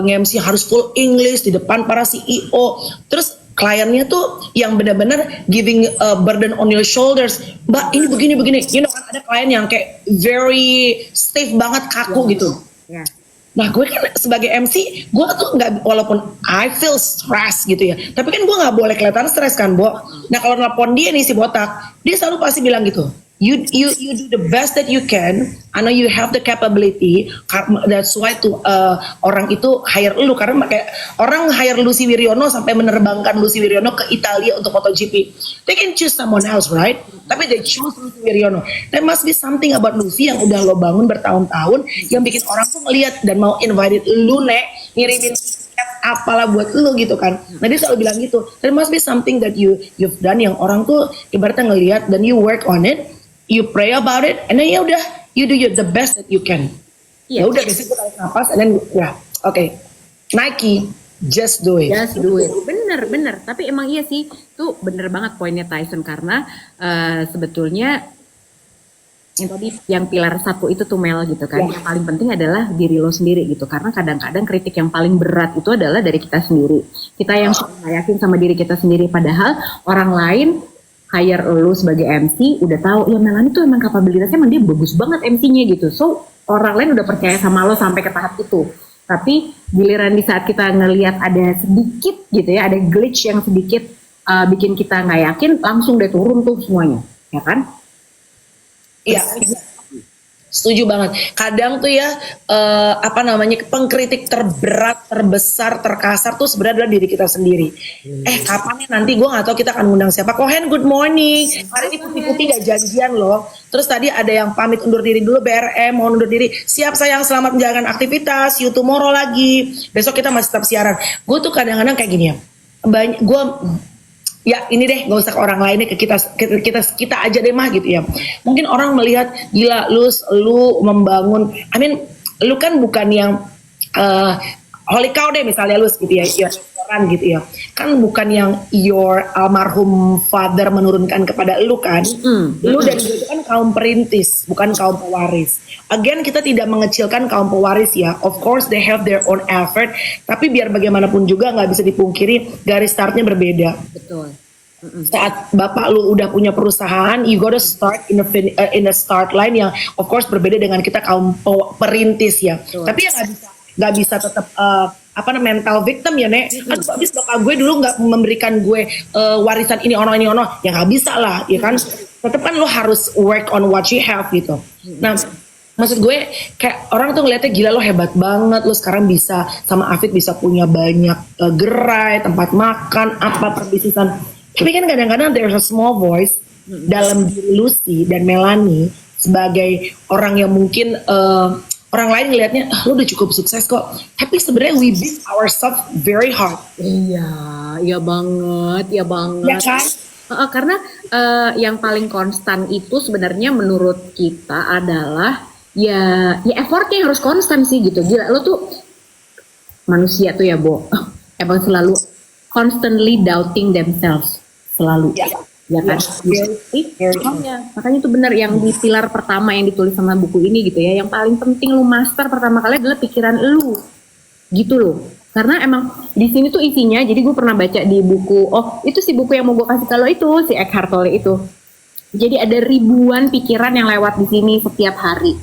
nge-MC harus full English di depan para CEO. Terus kliennya tuh yang benar-benar giving a burden on your shoulders. Mbak ini begini, you know kan ada klien yang kayak very stiff banget, kaku gitu. Ya. Nah gue kan sebagai MC, gue tuh nggak, walaupun I feel stress gitu ya, tapi kan gue nggak boleh kelihatan stres kan, Bo. Nah kalau nelpon dia nih si botak, dia selalu pasti bilang gitu, you do the best that you can. I know you have the capability. That's why tuh orang itu hire lu, karena kayak orang hire Lucy Wiryono sampai menerbangkan Lucy Wiryono ke Italia untuk MotoGP. They can choose someone else, right? Tapi they choose Lucy Wiryono. There must be something about Lucy yang udah lo bangun bertahun-tahun yang bikin orang tuh ngeliat dan mau invite lu ngirimin tiket apalah buat lu gitu kan. Nah dia selalu bilang gitu. There must be something that you've done yang orang tuh ibaratnya ngeliat dan you work on it. You pray about it, and then ya udah, you do the best that you can. Ya udah, besok gue tarik nafas, and then okay, Nike, just do it. Just do it. Bener. Tapi emang iya sih, tuh bener banget poinnya Tyson, karena sebetulnya yang tadi yang pilar satu itu tuh Mel gitu kan, yang paling penting adalah diri lo sendiri gitu, karena kadang-kadang kritik yang paling berat itu adalah dari kita sendiri. Kita yang nggak yakin sama diri kita sendiri, padahal orang lain hire lu sebagai MC udah tahu ya Melani tuh emang kapabilitasnya emang dia bagus banget MC-nya gitu, so orang lain udah percaya sama lo sampai ke tahap itu. Tapi giliran di saat kita ngelihat ada sedikit gitu ya, ada glitch yang sedikit bikin kita nggak yakin, langsung deh turun tuh semuanya, ya kan? Iya, setuju banget. Kadang tuh ya pengkritik terberat, terbesar, terkasar tuh sebenarnya adalah diri kita sendiri. Kapan nih nanti, gue nggak tahu kita akan ngundang siapa. Kohen, good morning. Hari ini putih-putih gak janjian loh. Terus tadi ada yang pamit undur diri dulu, BRM mau undur diri. Siap sayang, selamat menjalankan aktivitas. See you tomorrow lagi. Besok kita masih tetap siaran. Gue tuh kadang-kadang kayak gini ya. Ya ini deh, gak usah ke orang lainnya, ke kita aja deh mah gitu ya. Mungkin orang melihat gila lu membangun, lu kan bukan yang holy cow deh misalnya lu gitu ya, restoran gitu ya. Kan bukan yang your almarhum father menurunkan kepada lu kan. Lu dan gue itu kan kaum perintis, bukan kaum pewaris. Again, kita tidak mengecilkan kaum pewaris ya. Of course they have their own effort, tapi biar bagaimanapun juga nggak bisa dipungkiri garis startnya berbeda. Betul. Saat bapak lu udah punya perusahaan, you gotta start in a start line yang of course berbeda dengan kita kaum perintis ya. Betul. Tapi ya nggak bisa tetap mental victim ya Nek. Aduh abis bapak gue dulu nggak memberikan gue warisan ini ono ya nggak bisa lah ya kan. Tetap kan lu harus work on what you have gitu. Nah maksud gue kayak orang tuh ngeliatnya gila lo hebat banget, lo sekarang bisa sama Afid bisa punya banyak gerai, tempat makan, perbisnisan. Tapi kan kadang-kadang there's a small voice dalam diri Lucy dan Melanie sebagai orang yang mungkin orang lain ngelihatnya lo udah cukup sukses kok. Tapi sebenarnya we beat ourselves very hard. Iya banget. Ya kan? Karena yang paling konstan itu sebenarnya menurut kita adalah ya effortnya harus konstan sih gitu. Gila lo tuh manusia tuh ya Bo, emang selalu constantly doubting themselves selalu ya kan. Makanya itu benar yang di pilar pertama yang ditulis sama buku ini gitu ya, yang paling penting lu master pertama kali adalah pikiran lu gitu loh. Karena emang di sini tuh isinya, jadi gue pernah baca di buku, itu si buku yang mau gue kasih kalau itu si Eckhart Tolle itu. Jadi ada ribuan pikiran yang lewat di sini setiap hari.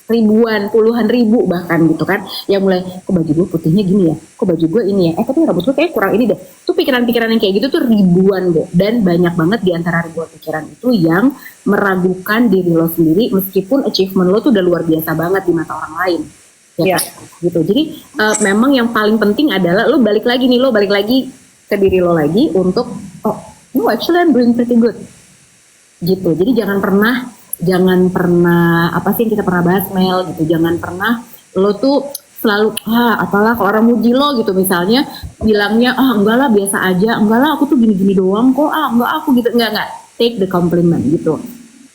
ribuan, puluhan ribu bahkan gitu kan, yang mulai kok baju gue putihnya gini ya, kok baju gue ini ya, tapi rambut gue kayak kurang ini deh. Tuh pikiran-pikiran yang kayak gitu tuh ribuan deh, dan banyak banget di antara ribuan pikiran itu yang meragukan diri lo sendiri meskipun achievement lo tuh udah luar biasa banget di mata orang lain. Ya kan? Gitu. Jadi memang yang paling penting adalah lo balik lagi ke diri lo lagi untuk no actually I'm doing pretty good. Gitu. Jadi jangan pernah apa sih yang kita pernah bahas Mel gitu, jangan pernah lo tuh selalu apalah kalau orang muji lo gitu misalnya bilangnya enggak lah biasa aja, enggak lah aku tuh gini-gini doang kok, enggak aku gitu, enggak, take the compliment gitu,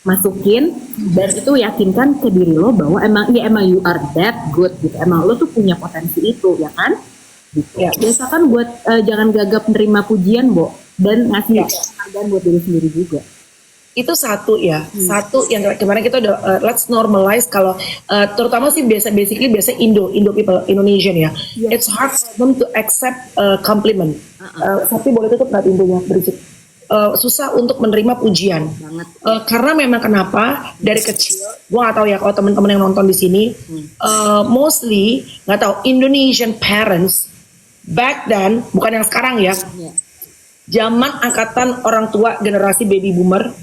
masukin dan itu yakinkan ke diri lo bahwa emang you are that good gitu, emang lo tuh punya potensi itu ya kan gitu. Biasakan buat jangan gagap menerima pujian dan ngasih penghargaan buat diri sendiri juga. Itu satu satu yang kemarin kita udah let's normalize kalau terutama sih biasa Indo people Indonesian ya. It's hard for them to accept compliment. Tapi boleh tutup nggak pintunya berisik. Susah untuk menerima pujian. Karena memang kenapa dari kecil, gua nggak tahu ya kalau teman-teman yang nonton di sini, mostly nggak tahu Indonesian parents back then, bukan yang sekarang ya. Zaman angkatan orang tua generasi baby boomer,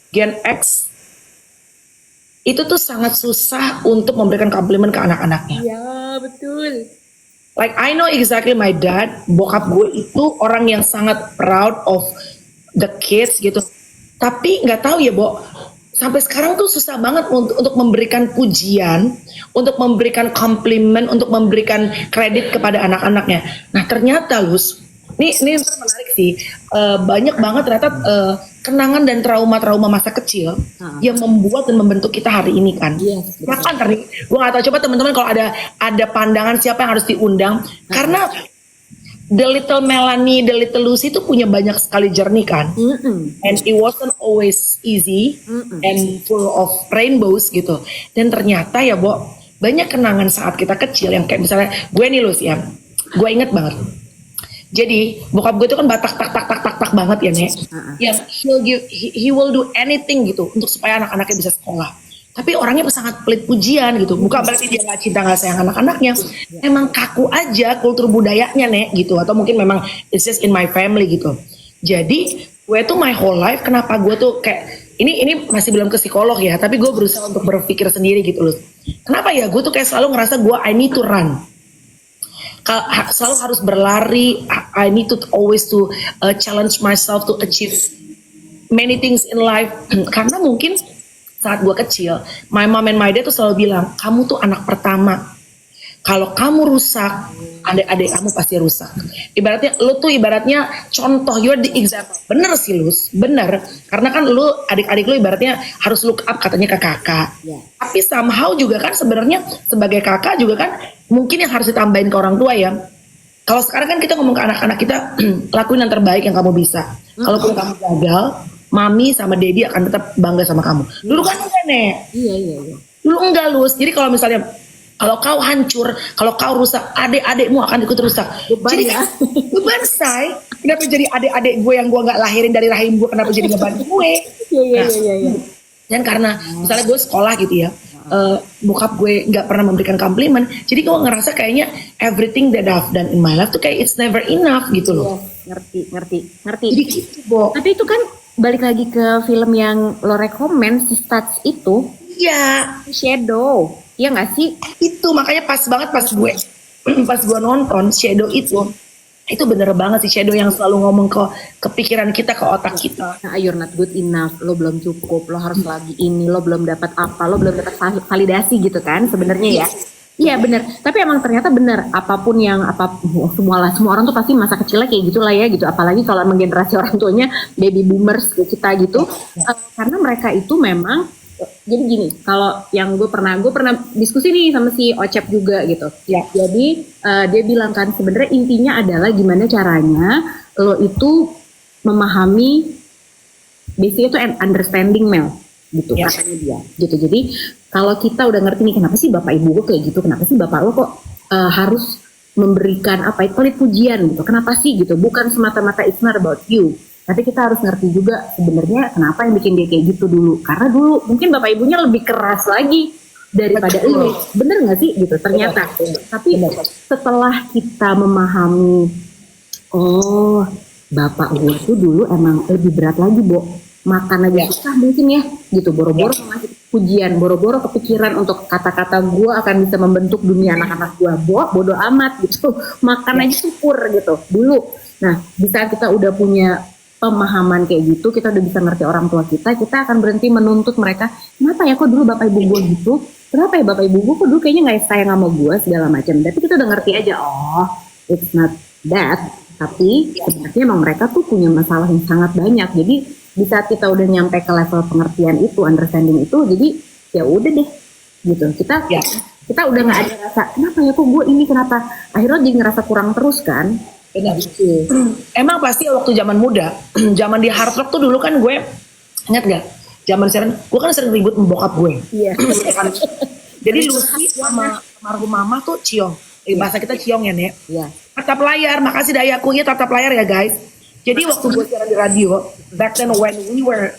Gen X, itu tuh sangat susah untuk memberikan komplimen ke anak-anaknya. Ya betul. Like I know exactly my dad, bokap gue itu orang yang sangat proud of the kids gitu. Tapi nggak tahu ya, sampai sekarang tuh susah banget untuk memberikan pujian, untuk memberikan komplimen, untuk memberikan kredit kepada anak-anaknya. Nah ternyata ini menarik sih, banyak banget ternyata kenangan dan trauma-trauma masa kecil yang membuat dan membentuk kita hari ini kan. Bahkan tadi gue nggak tahu, coba teman-teman kalau ada pandangan siapa yang harus diundang, karena The Little Melanie, The Little Lucy itu punya banyak sekali journey kan, and it wasn't always easy and full of rainbows gitu. Dan ternyata ya banyak kenangan saat kita kecil yang kayak misalnya gue nih Lus ya, gue inget banget. Jadi bokap gue itu kan batak tak banget ya Nek. Ya he will do anything gitu untuk supaya anak-anaknya bisa sekolah. Tapi orangnya sangat pelit pujian gitu. Bukan berarti dia nggak cinta nggak sayang anak-anaknya. Emang kaku aja kultur budayanya Nek gitu. Atau mungkin memang it's just in my family gitu. Jadi gue tuh my whole life kenapa gue tuh kayak ini masih belum ke psikolog ya. Tapi gue berusaha untuk berpikir sendiri gitu loh. Kenapa ya gue tuh kayak selalu ngerasa gue I need to run. Selalu harus berlari. I need to always to challenge myself to achieve many things in life. Karena mungkin saat gue kecil, my mom and my dad tuh selalu bilang, kamu tuh anak pertama. Kalau kamu rusak, adik-adik kamu pasti rusak. Ibaratnya, lu tuh ibaratnya contoh, you're the example. Bener sih Lus, bener. Karena kan lu, adik-adik lu ibaratnya harus look up katanya ke kakak. Tapi somehow juga kan sebenarnya sebagai kakak juga kan mungkin yang harus ditambahin ke orang tua ya. Kalau sekarang kan kita ngomong ke anak-anak kita, lakuin yang terbaik yang kamu bisa. Kalaupun kamu gagal, mami sama daddy akan tetap bangga sama kamu. Dulu kan enggak Nek. Iya. Dulu enggak Lus. Jadi kalau misalnya kalau kau hancur, kalau kau rusak, adik-adikmu akan ikut rusak. Jadi beban say. Kenapa jadi adik-adik gue yang gue nggak lahirin dari rahim gue, kenapa jadi beban gue? Iya. Dan karena misalnya gue sekolah gitu ya, bokap gue nggak pernah memberikan komplimen, jadi gue ngerasa kayaknya everything that I've done in my life tuh kayak it's never enough gitu loh. Ngerti. Jadi gitu, Tapi itu kan balik lagi ke film yang lo rekomen, si Stats itu. Iya. Shadow. Iya nggak sih? Itu makanya pas banget pas gue nonton Shadow itu bener banget sih, Shadow yang selalu ngomong ke pikiran kita, ke otak kita. Nah, you're not good enough, lo belum cukup, lo harus lagi ini, lo belum dapat apa, lo belum dapat validasi gitu kan sebenarnya ya. Iya bener, tapi emang ternyata bener, semua orang tuh pasti masa kecilnya kayak gitulah ya gitu, apalagi kalau emang generasi orang tuanya baby boomers kita gitu, karena mereka itu memang. Jadi gini, kalau yang gue pernah diskusi nih sama si Ocep juga gitu. Jadi dia bilang kan sebenarnya intinya adalah gimana caranya lo itu memahami, basically itu understanding Mel gitu katanya dia. Gitu. Jadi kalau kita udah ngerti nih kenapa sih bapak ibu gue kayak gitu, kenapa sih bapak lo kok harus memberikan pelit pujian gitu, kenapa sih gitu, bukan semata-mata it's not about you. Tapi kita harus ngerti juga sebenarnya kenapa yang bikin dia kayak gitu dulu. Karena dulu mungkin bapak ibunya lebih keras lagi daripada lu. Bener nggak sih gitu ternyata. Tapi setelah kita memahami, oh bapak gue tuh dulu emang lebih berat lagi, Bo. Makan aja susah mungkin ya gitu, boro-boro ngasih pujian, boro-boro kepikiran untuk kata-kata gue akan bisa membentuk dunia anak-anak gue, bodo amat gitu, makan aja syukur gitu dulu. Nah di saat kita udah punya pemahaman kayak gitu, kita udah bisa ngerti orang tua kita akan berhenti menuntut mereka, kenapa ya kok dulu bapak ibu gue gitu, kenapa ya bapak ibu gue kok dulu kayaknya nggak sayang sama gue segala macam. Tapi kita udah ngerti aja, oh it's not that, tapi sebenarnya emang mereka tuh punya masalah yang sangat banyak. Jadi di saat kita udah nyampe ke level pengertian itu, understanding itu, jadi ya udah deh gitu, kita udah nggak ada rasa kenapa ya kok gue ini, kenapa, akhirnya jadi ngerasa kurang terus kan. Benar. Emang pasti waktu zaman muda, zaman di hard rock tuh dulu kan gue, ingat gak? Zaman sekarang, gue kan sering ribut sama bokap gue. Iya. Jadi Lucy sama almarhum mama tuh ciong. Bahasa kita ciong ya, Nek. Iya. Tatap layar, makasih dayaku ya tatap layar ya guys. Jadi waktu gue siaran di radio, back then when we were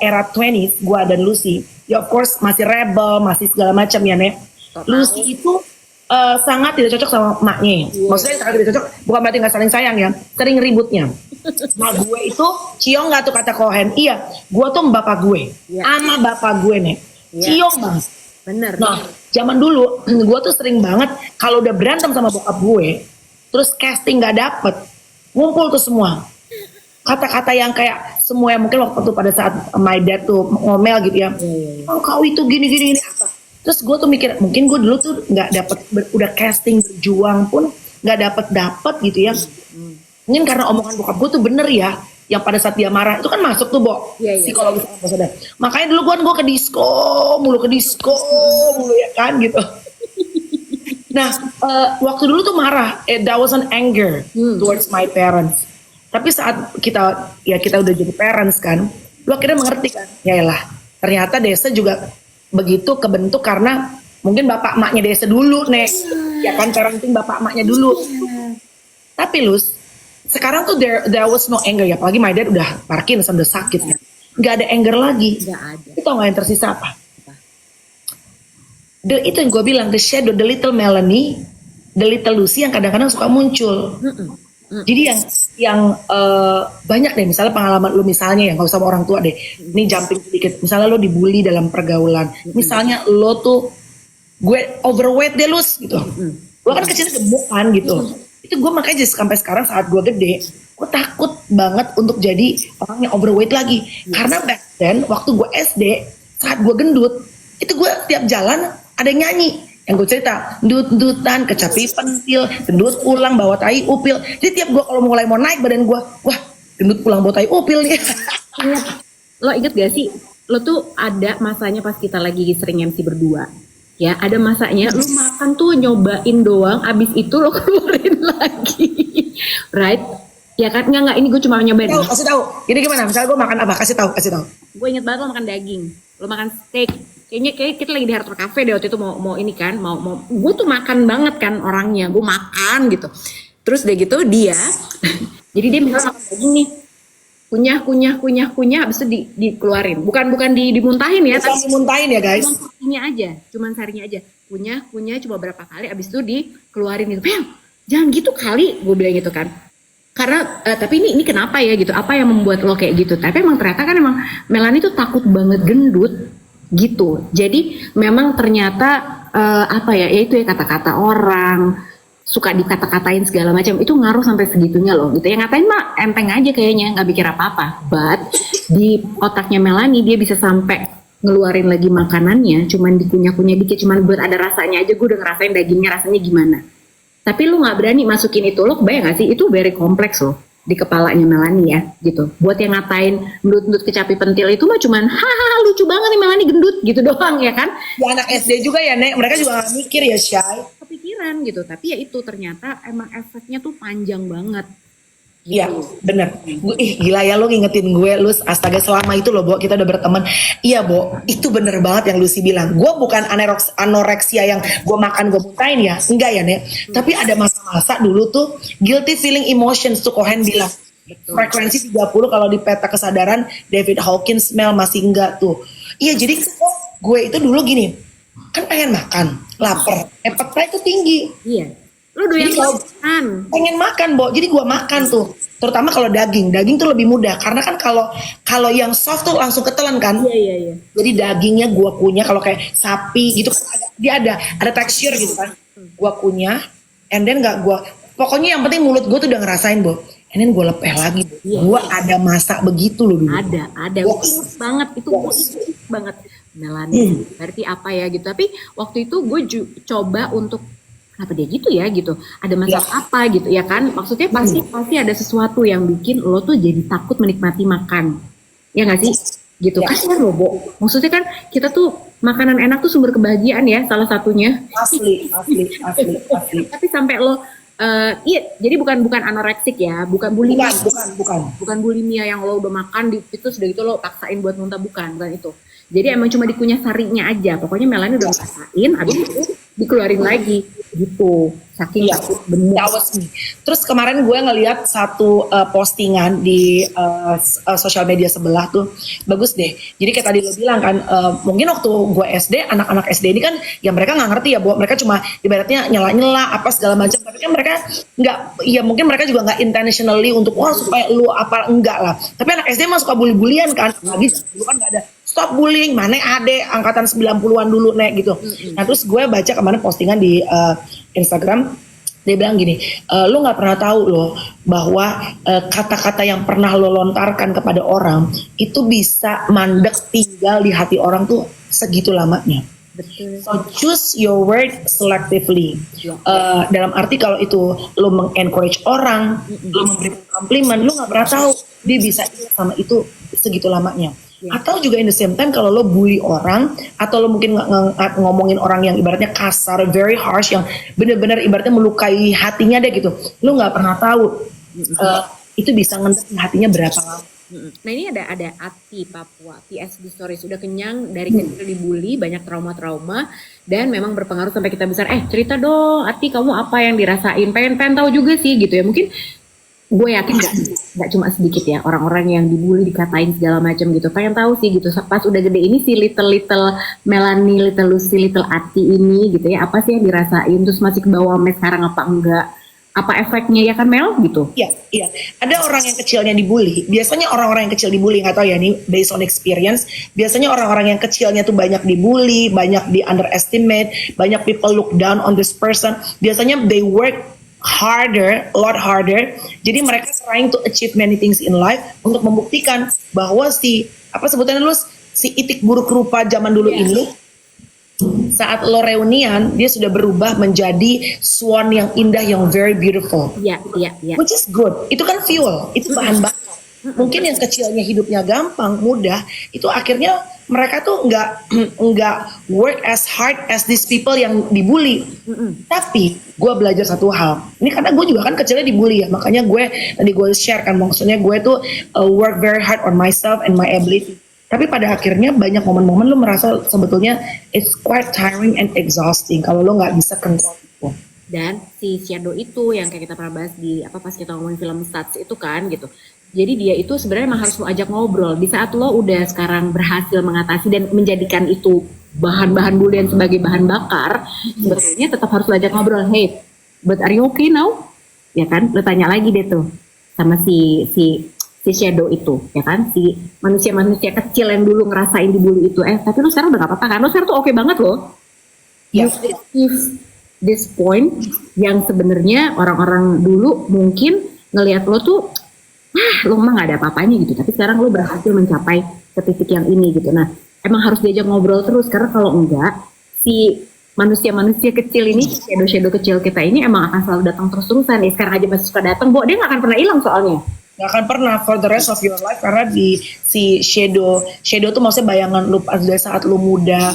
era 20s, gue dan Lucy, ya of course masih rebel, masih segala macam ya, Nek. Lucy itu sangat tidak cocok sama maknya. Maksudnya sangat tidak cocok, bukan berarti nggak saling sayang ya, sering ributnya. Nah gue itu ciong nggak tuh kata Cohen? Iya, gue tuh bapak gue, sama bapak gue nih, ciong banget. Bener. Nah zaman dulu gue tuh sering banget kalau udah berantem sama bokap gue, terus casting nggak dapet, ngumpul tuh semua. Kata-kata yang kayak semua yang mungkin waktu itu pada saat my dad tuh ngomel gitu ya, oh kau itu gini apa? Terus gue tuh mikir mungkin gue dulu tuh nggak dapet udah casting berjuang pun nggak dapet gitu ya. Mungkin karena omongan bokap gue tuh bener ya, yang pada saat dia marah itu kan masuk tuh psikologis apa saudara. Makanya dulu gue ke disco mulu ya kan gitu. Nah waktu dulu tuh marah, that was an anger towards my parents. Tapi saat kita udah jadi parents kan, lu akhirnya mengerti kan, yaelah ternyata Desa juga begitu kebentuk karena mungkin bapak emaknya Desa dulu nek, ya kan parenting bapak emaknya dulu. Tapi Lus, sekarang tuh there was no anger ya, apalagi my dad udah Parkinson, udah sakit ya, nggak ada anger lagi. Nggak ada. Itu nggak yang tersisa apa? Itu yang gue bilang, the shadow, the little Melanie, the little Lucy yang kadang-kadang suka muncul. Jadi yang banyak deh, misalnya pengalaman lu misalnya ya, nggak usah sama orang tua deh. Ini jumping sedikit, misalnya lo dibully dalam pergaulan, misalnya lo tuh gue overweight deh Lus gitu, gue kan kecil gemuk kan gitu. Itu gue makanya sampai sekarang saat gue gede, gue takut banget untuk jadi orang yang overweight lagi. Karena back then waktu gue SD, saat gue gendut, itu gue tiap jalan ada yang nyanyi. Yang gue cerita, gendut-gendutan, kecapi pentil, gendut pulang bawa tai upil. Jadi tiap gue kalau mulai mau naik badan gue, wah gendut pulang bawa tai upil nih. Lo inget gak sih, lo tuh ada masanya pas kita lagi sering MC berdua. Ya, ada masanya lu makan tuh nyobain doang, abis itu lo keluarin lagi. Right? Ya kan, enggak, ini gue cuma nyobain. Kasih tahu. Ini gimana? Misalnya gue makan apa? Kasih tahu. Gue inget banget lo makan daging, lo makan steak. Kayaknya kita lagi di Hard Rock Cafe deh waktu itu mau ini kan, mau gue tuh makan banget kan orangnya, gue makan gitu. Terus udah gitu dia, jadi dia misalnya makan daging nih, kunyah, habis itu dikeluarin, bukan dimuntahin ya, tapi dimuntahin ya guys. Cuman sarinya aja, kunyah coba berapa kali, abis itu dikeluarin gitu. Jangan gitu kali, gue bilang gitu kan. Karena tapi ini kenapa ya gitu, apa yang membuat lo kayak gitu? Tapi emang ternyata kan emang Melanie tuh takut banget gendut gitu. Jadi memang ternyata itu ya kata-kata orang, suka dikata-katain segala macam, itu ngaruh sampai segitunya loh gitu. Yang ngatain mah enteng aja kayaknya, nggak pikir apa-apa. But di otaknya Melanie dia bisa sampai ngeluarin lagi makanannya, cuman dikunyah-kunyah dikit, cuman buat ada rasanya aja. Gue udah ngerasain dagingnya rasanya gimana. Tapi lu nggak berani masukin itu, lo kebayang gak sih? Itu very kompleks loh di kepalanya Melanie ya gitu. Buat yang ngatain gendut kecapi pentil itu mah cuman hahaha lucu banget nih Melanie gendut gitu doang ya kan. Ya anak SD juga ya Nek, mereka juga gak mikir ya Syai. Kepikiran gitu, tapi ya itu ternyata emang efeknya tuh panjang banget. Iya bener. Gila ya lo ngingetin gue, Lus, astaga selama itu loh Bo kita udah berteman. Iya Bo, itu bener banget yang Lucy bilang. Gue bukan anoreksia yang gue makan gue muntahin ya, enggak ya Nek. Tapi ada masa-masa dulu tuh guilty feeling emotions tuh Cohen bilang. Betul. Frekuensi 30 kalau di peta kesadaran David Hawkins masih enggak tuh. Iya jadi gue itu dulu gini, kan pengen makan, lapar, appetite itu tinggi. Iya. Lu doyan Jadi kalau makan. pengen makan, Bo. Jadi gua makan tuh. Terutama kalau daging tuh lebih mudah karena kan kalau kalau yang soft tuh langsung ketelan kan. Iya. Jadi dagingnya gua kunyah kalau kayak sapi gitu kan dia ada tekstur gitu kan. Gua kunyah and then nggak gua pokoknya yang penting mulut gua tuh udah ngerasain, Bo. And then gua lepeh lagi, Bo. Iya. Gua ada masak begitu loh dulu. Ada. Gue inget banget itu, gue inget banget. Melani, berarti apa ya gitu. Tapi waktu itu gue coba untuk kenapa dia gitu ya gitu. Ada masalah apa gitu ya kan? Maksudnya pasti ada sesuatu yang bikin lo tuh jadi takut menikmati makan. Ya nggak sih? Gitu. Kasihan lo, Bo. Maksudnya kan kita tuh makanan enak tuh sumber kebahagiaan ya salah satunya. Asli. Tapi sampai lo iya, jadi bukan anoreksik ya, bukan bulimia. Bukan bulimia yang lo udah makan itu sudah gitu lo paksain buat muntah, bukan itu. Jadi emang cuma dikunyah sarinya aja. Pokoknya Melani udah ngerasain, abis itu dikeluarin lagi gitu. Saking takut bener. Terus kemarin gue ngeliat satu postingan di sosial media sebelah tuh bagus deh. Jadi kayak tadi lo bilang kan, mungkin waktu gue SD, anak-anak SD ini kan ya mereka nggak ngerti ya, Bu. Mereka cuma ibaratnya nyela-nyela apa segala macam. Tapi kan mereka nggak, ya mungkin mereka juga nggak intentionally untuk wah supaya lu apa enggak lah. Tapi anak SD mah suka bully-bulian kan. Lagi dulu kan nggak ada stop bullying, mana ade angkatan 90-an dulu nek gitu. Nah terus gue baca kemarin postingan di Instagram, dia bilang gini, lo nggak pernah tahu loh bahwa kata-kata yang pernah lo lontarkan kepada orang itu bisa mandek tinggal di hati orang tuh segitu lamanya. Betul. So choose your word selectively. Dalam arti kalau itu lo mengencourage orang, lo memberi komplimen, lo nggak pernah tahu dia bisa sama itu segitu lamanya. Atau juga in the same time kalau lo bully orang atau lo mungkin ngomongin orang yang ibaratnya kasar, very harsh, yang benar-benar ibaratnya melukai hatinya deh gitu, lo nggak pernah tahu itu bisa ngendekin hatinya berapa lama. Nah ini ada Ati Papua, PSD Stories, udah kenyang dari kecil dibully, banyak trauma-trauma dan memang berpengaruh sampai kita besar. Cerita dong Ati, kamu apa yang dirasain, pengen tahu juga sih gitu ya. Mungkin gue yakin nggak cuma sedikit ya orang-orang yang dibully, dikatain segala macam gitu, pengen tahu sih gitu. Pas udah gede ini si little Melani, little Lucy, little Ati ini gitu ya, apa sih yang dirasain, terus masih ke bawah sampai sekarang apa enggak, apa efeknya ya kan Mel gitu? Iya. Ada orang yang kecilnya dibully. Biasanya orang-orang yang kecil dibully, nggak tahu ya ini based on experience. Biasanya orang-orang yang kecilnya tuh banyak dibully, banyak di underestimate, banyak people look down on this person. Biasanya they work harder, a lot harder. Jadi mereka trying to achieve many things in life untuk membuktikan bahwa si apa sebutannya lu si itik buruk rupa zaman dulu ini saat lo reunian dia sudah berubah menjadi swan yang indah, yang very beautiful. Iya. Which is good. Itu kan fuel, itu bahan bakar. Mungkin yang kecilnya hidupnya gampang, mudah, itu akhirnya mereka tuh nggak work as hard as these people yang dibully. Tapi gue belajar satu hal. Ini karena gue juga kan kecilnya dibully ya, makanya tadi gue share kan, maksudnya gue tuh work very hard on myself and my ability. Tapi pada akhirnya banyak momen-momen lo merasa sebetulnya it's quite tiring and exhausting kalau lo nggak bisa kontrol itu. Dan si Shadow itu yang kayak kita pernah bahas di pas kita ngomongin film Stats itu kan gitu. Jadi dia itu sebenarnya emang harus lo ajak ngobrol. Di saat lo udah sekarang berhasil mengatasi dan menjadikan itu bahan-bahan bulian sebagai bahan bakar, sebetulnya tetap harus lo ajak ngobrol. Hey, but are you okay now? Ya kan, lo tanya lagi deh tuh sama si Shadow itu, ya kan, si manusia-manusia kecil yang dulu ngerasain dibully itu. Tapi lo sekarang udah gak apa-apa kan? Lo sekarang tuh oke banget loh. You achieve this point yang sebenarnya orang-orang dulu mungkin ngelihat lo tuh lo mah gak ada apa-apanya gitu, tapi sekarang lo berhasil mencapai ke titik yang ini gitu. Nah emang harus diajak ngobrol terus, karena kalau enggak si manusia-manusia kecil ini, shadow kecil kita ini emang akan selalu datang terus-terusan. Sekarang aja masih suka datang, dia gak akan pernah hilang soalnya. Gak akan pernah for the rest of your life, karena di si shadow tuh maksudnya bayangan lu dari saat lu muda,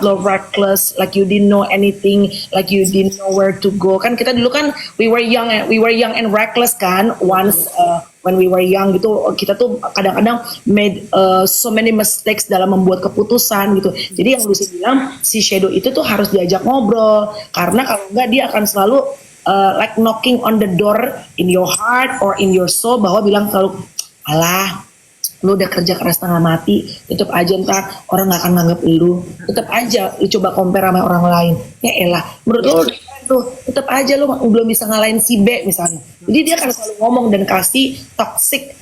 lo reckless, like you didn't know anything, like you didn't know where to go. Kan kita dulu kan we were young and reckless kan. Once when we were young gitu, kita tuh kadang-kadang made so many mistakes dalam membuat keputusan gitu. Jadi yang Lucy bilang, si shadow itu tuh harus diajak ngobrol, karena kalau enggak dia akan selalu like knocking on the door in your heart or in your soul, bahwa bilang selalu, alah lu udah kerja keras setengah mati, tetap aja ntar orang nggak akan nganggap lu, tetap aja lu coba compare sama orang lain, ya elah, menurut lu tuh tetap aja lu belum bisa ngalahin si B misalnya, jadi dia akan selalu ngomong dan kasih toxic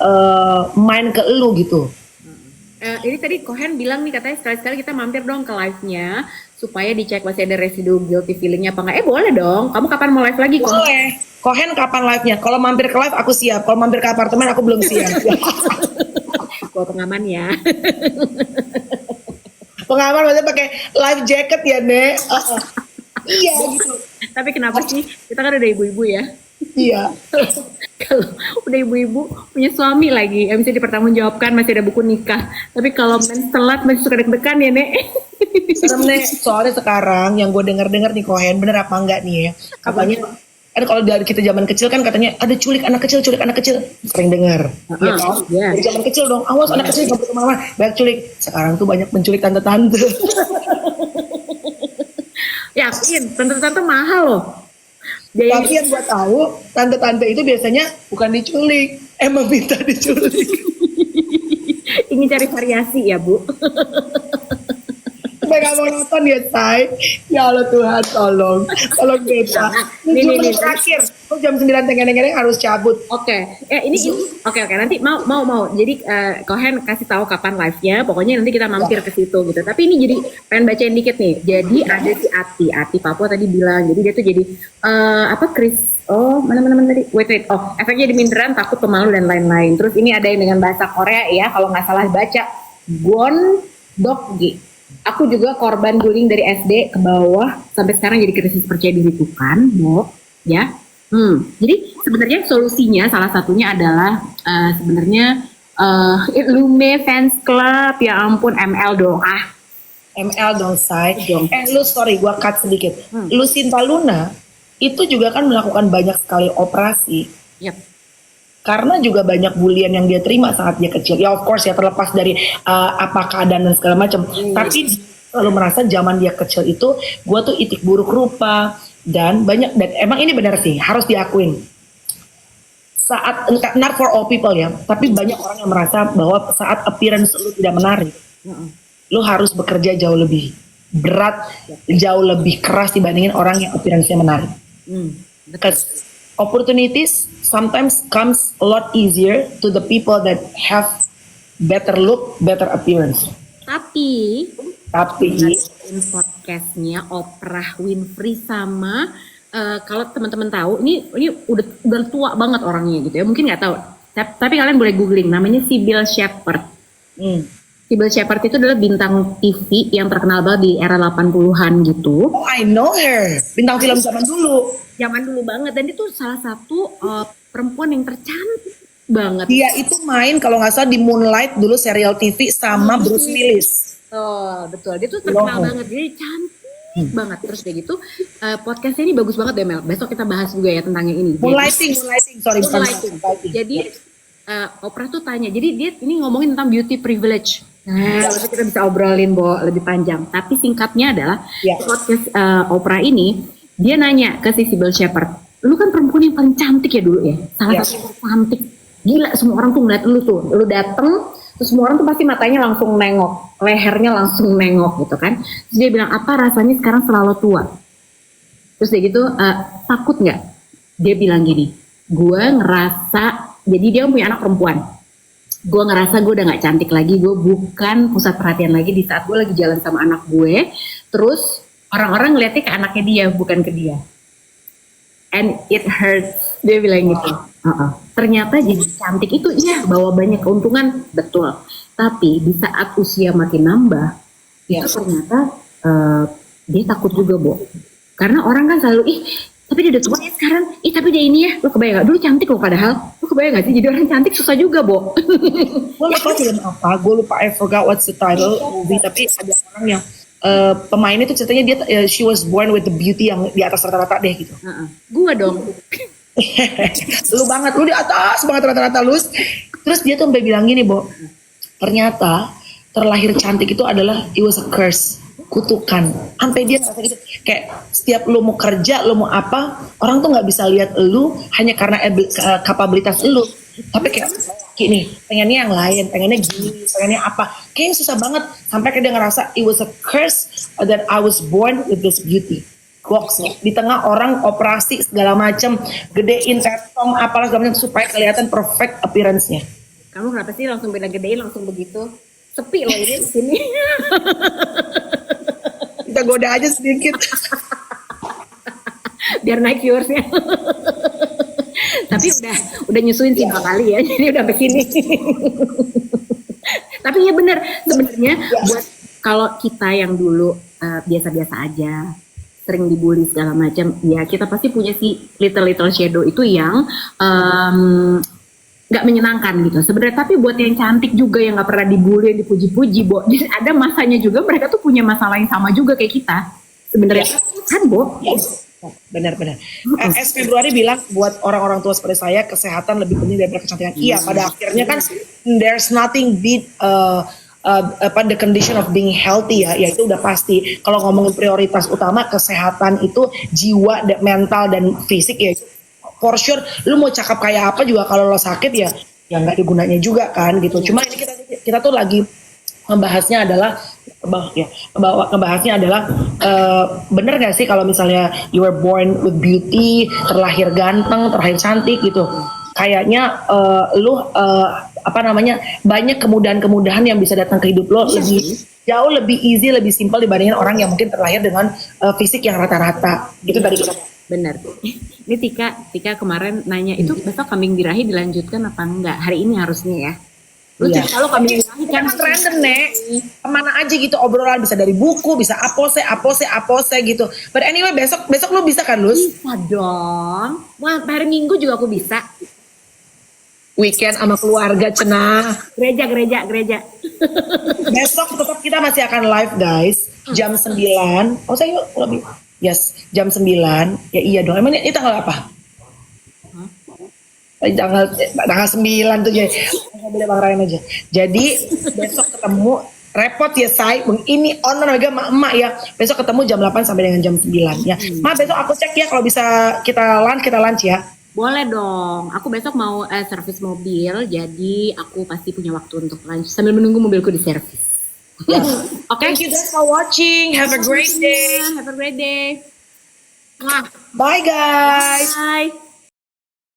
mind ke lu gitu. Ini tadi Kohen bilang nih katanya sekali-sekali kita mampir dong ke live-nya supaya dicek masih ada residu guilty feeling-nya apa enggak. Boleh dong. Kamu kapan mau live lagi? Boleh. Kohen kapan live-nya? Kalau mampir ke live aku siap. Kalau mampir ke apartemen aku belum siap. Gua pengaman ya. Pengaman maksudnya pakai life jacket ya, Nek. Iya gitu. Tapi kenapa sih? Kita kan udah ibu-ibu ya. Iya. Kalau udah ibu-ibu punya suami lagi yang bisa dipertanggungjawabkan, masih ada buku nikah. Tapi kalau mens telat masih suka deg-degan ya, Nek. Serem, Nek. Soalnya sekarang yang gue dengar nih Kohen, bener apa enggak nih ya? Katanya kan kalau dari kita zaman kecil kan katanya ada culik anak kecil, sering dengar. Iya kan? Yeah. Dari zaman kecil dong, awas anak kecil nggak boleh kemana-mana, banyak culik. Sekarang tuh banyak menculik tante-tante. Yakin, tante-tante mahal loh. Jadi, Tapi yang gue tahu, tante-tante itu biasanya bukan diculik, emang minta diculik. ingin cari variasi ya, Bu. Sampai gak mau nonton ya, Say. Ya Allah Tuhan, tolong beta. Ini Nih. terakhir, lu jam 9 tengah-tengah harus cabut. Oke. Ini oke. Nanti mau. Jadi Kohen kasih tahu kapan live-nya. Pokoknya nanti kita mampir ke situ gitu. Tapi ini jadi pengen bacain dikit nih. Jadi ada si Ati Papua tadi bilang. Jadi dia tuh jadi Chris. Oh, mana tadi? Wait. Oh, efeknya di minderan, takut, pemalu dan lain-lain. Terus ini ada yang dengan bahasa Korea ya. Kalau nggak salah baca Gon Dokgi. Aku juga korban bullying dari SD ke bawah sampai sekarang jadi krisis percaya diri tuh kan, Bo, ya. Jadi sebenarnya solusinya salah satunya adalah sebenarnya Lume Fans Club, ya ampun ML dong. ML dong, Say. Lu sorry, gua cut sedikit. Lucinta Luna itu juga kan melakukan banyak sekali operasi. Yep. Karena juga banyak bulian yang dia terima saat dia kecil. Ya of course ya, terlepas dari apa keadaan dan segala macam. Tapi dia selalu merasa zaman dia kecil itu gue tuh itik buruk rupa dan emang ini benar sih, harus diakuin. Saat not for all people ya, tapi banyak orang yang merasa bahwa saat appearance lu tidak menarik, lu harus bekerja jauh lebih berat, jauh lebih keras dibandingin orang yang appearance-nya menarik. Because opportunities sometimes comes a lot easier to the people that have better look, better appearance. Tapi in podcastnya Oprah Winfrey sama kalau teman-teman tahu ini udah tua banget orangnya gitu ya, mungkin nggak tahu. Tapi kalian boleh googling, namanya Sybil Shepherd. Sybil Shepherd itu adalah bintang TV yang terkenal banget di era 80-an gitu. Oh, I know her. Bintang film zaman dulu. Zaman dulu banget, dan itu salah satu perempuan yang tercantik banget. Dia itu main kalau nggak salah di Moonlight dulu, serial TV sama Bruce Willis. Betul. Dia tuh terkenal banget, dia cantik banget. Terus kayak gitu, podcastnya ini bagus banget deh Mel. Besok kita bahas juga ya tentang yang ini. Moonlighting. Jadi Oprah tuh tanya, jadi dia ini ngomongin tentang beauty privilege. Nah, kita bisa obrolin lebih panjang. Tapi singkatnya adalah podcast Oprah ini, dia nanya ke si Sybil Shepherd, lu kan perempuan yang paling cantik ya dulu ya, salah satu yang cantik, gila semua orang tuh ngeliat lu tuh, lu dateng, terus semua orang tuh pasti matanya langsung nengok, lehernya langsung nengok gitu kan. Terus dia bilang, apa rasanya sekarang selalu tua? Terus dia gitu, takut nggak? Dia bilang gini, gue ngerasa, jadi dia punya anak perempuan, gue ngerasa gue udah gak cantik lagi, gue bukan pusat perhatian lagi di saat gue lagi jalan sama anak gue, terus orang-orang ngeliatnya ke anaknya dia, bukan ke dia. And it hurts, dia bilang gitu. Ternyata jadi cantik itu iya bawa banyak keuntungan, betul. Tapi di saat usia makin nambah, itu ternyata dia takut juga, Bo. Karena orang kan selalu, tapi dia udah tua ya sekarang, tapi dia ini ya, lo kebayang gak? Dulu cantik loh padahal, lo kebayang gak sih? Jadi orang cantik susah juga, Bo. Gue lupa film apa, gue lupa, I forgot what's the title movie, tapi ada orang yang pemainnya tuh ceritanya dia she was born with the beauty yang di atas rata-rata deh gitu. Gue dong. Lu banget, lu di atas banget rata-rata lu. Terus dia tuh sampai bilang gini, Bo, ternyata terlahir cantik itu adalah it was a curse, kutukan. Sampai dia ngerasa gitu, kayak setiap lu mau kerja, lu mau apa, orang tuh nggak bisa lihat lu hanya karena kapabilitas lu, tapi kayak gini, pengennya yang lain, pengennya gini, pengennya apa. Kayaknya susah banget. Sampai kayak dia ngerasa it was a curse that I was born with this beauty. Box di tengah orang operasi segala macem, gedein tetong apalah segala macam supaya kelihatan perfect appearance-nya. Kamu kenapa sih langsung beda gedein langsung begitu? Sepi loh ini di sini. Kita goda aja sedikit. Biar naik viewersnya. Tapi udah nyusuin sih 2 kali ya, jadi udah begini. Tapi ya bener sebenarnya buat kalau kita yang dulu biasa-biasa aja, sering dibully segala macam, ya kita pasti punya sih little shadow itu yang nggak menyenangkan gitu sebenarnya. Tapi buat yang cantik juga yang nggak pernah dibully, yang dipuji-puji, Bo, ada masanya juga mereka tuh punya masalah yang sama juga kayak kita sebenarnya, kan, Bo? Yes. Benar-benar. Februari bilang buat orang-orang tua seperti saya kesehatan lebih penting daripada kecantikan. Iya, pada akhirnya kan there's nothing beat the condition of being healthy ya itu udah pasti. Kalau ngomongin prioritas utama kesehatan itu jiwa, mental dan fisik ya for sure. Lu mau cakap kayak apa juga kalau lo sakit ya nggak ada gunanya juga kan gitu. Cuma ini kita tuh lagi membahasnya adalah bener gak sih kalau misalnya you were born with beauty, terlahir ganteng, terlahir cantik gitu, kayaknya banyak kemudahan-kemudahan yang bisa datang ke hidup lo jauh lebih easy, lebih simpel dibandingin orang yang mungkin terlahir dengan fisik yang rata-rata gitu tadi kita. Bener. Ini Tika kemarin nanya itu besok kambing birahi dilanjutkan apa enggak hari ini harusnya ya. Lu kalau kambing birahi kan random Nek, kemana aja gitu obrolan, bisa dari buku, bisa apose gitu. But anyway besok lu bisa kan Lus? Bisa dong. Wah, hari Minggu juga aku bisa. Weekend sama keluarga cenah. Gereja. Besok tetap kita masih akan live guys jam 9. Oh saya yuk lebih. Yes, jam 9. Ya iya dong. Emang ini tanggal apa? Tanggal 9 tuh jadi boleh Bang Ryan aja. Jadi besok ketemu repot ya say. Ini online juga emak ya. Besok ketemu jam 8 sampai dengan jam 9 ya. Ma besok aku cek ya kalau bisa kita lunch ya. Boleh dong. Aku besok mau servis mobil, jadi aku pasti punya waktu untuk lunch sambil menunggu mobilku diservis. Yeah. Okay. Thank you guys for watching. Have a great day. Have a great day. Bye guys. Bye.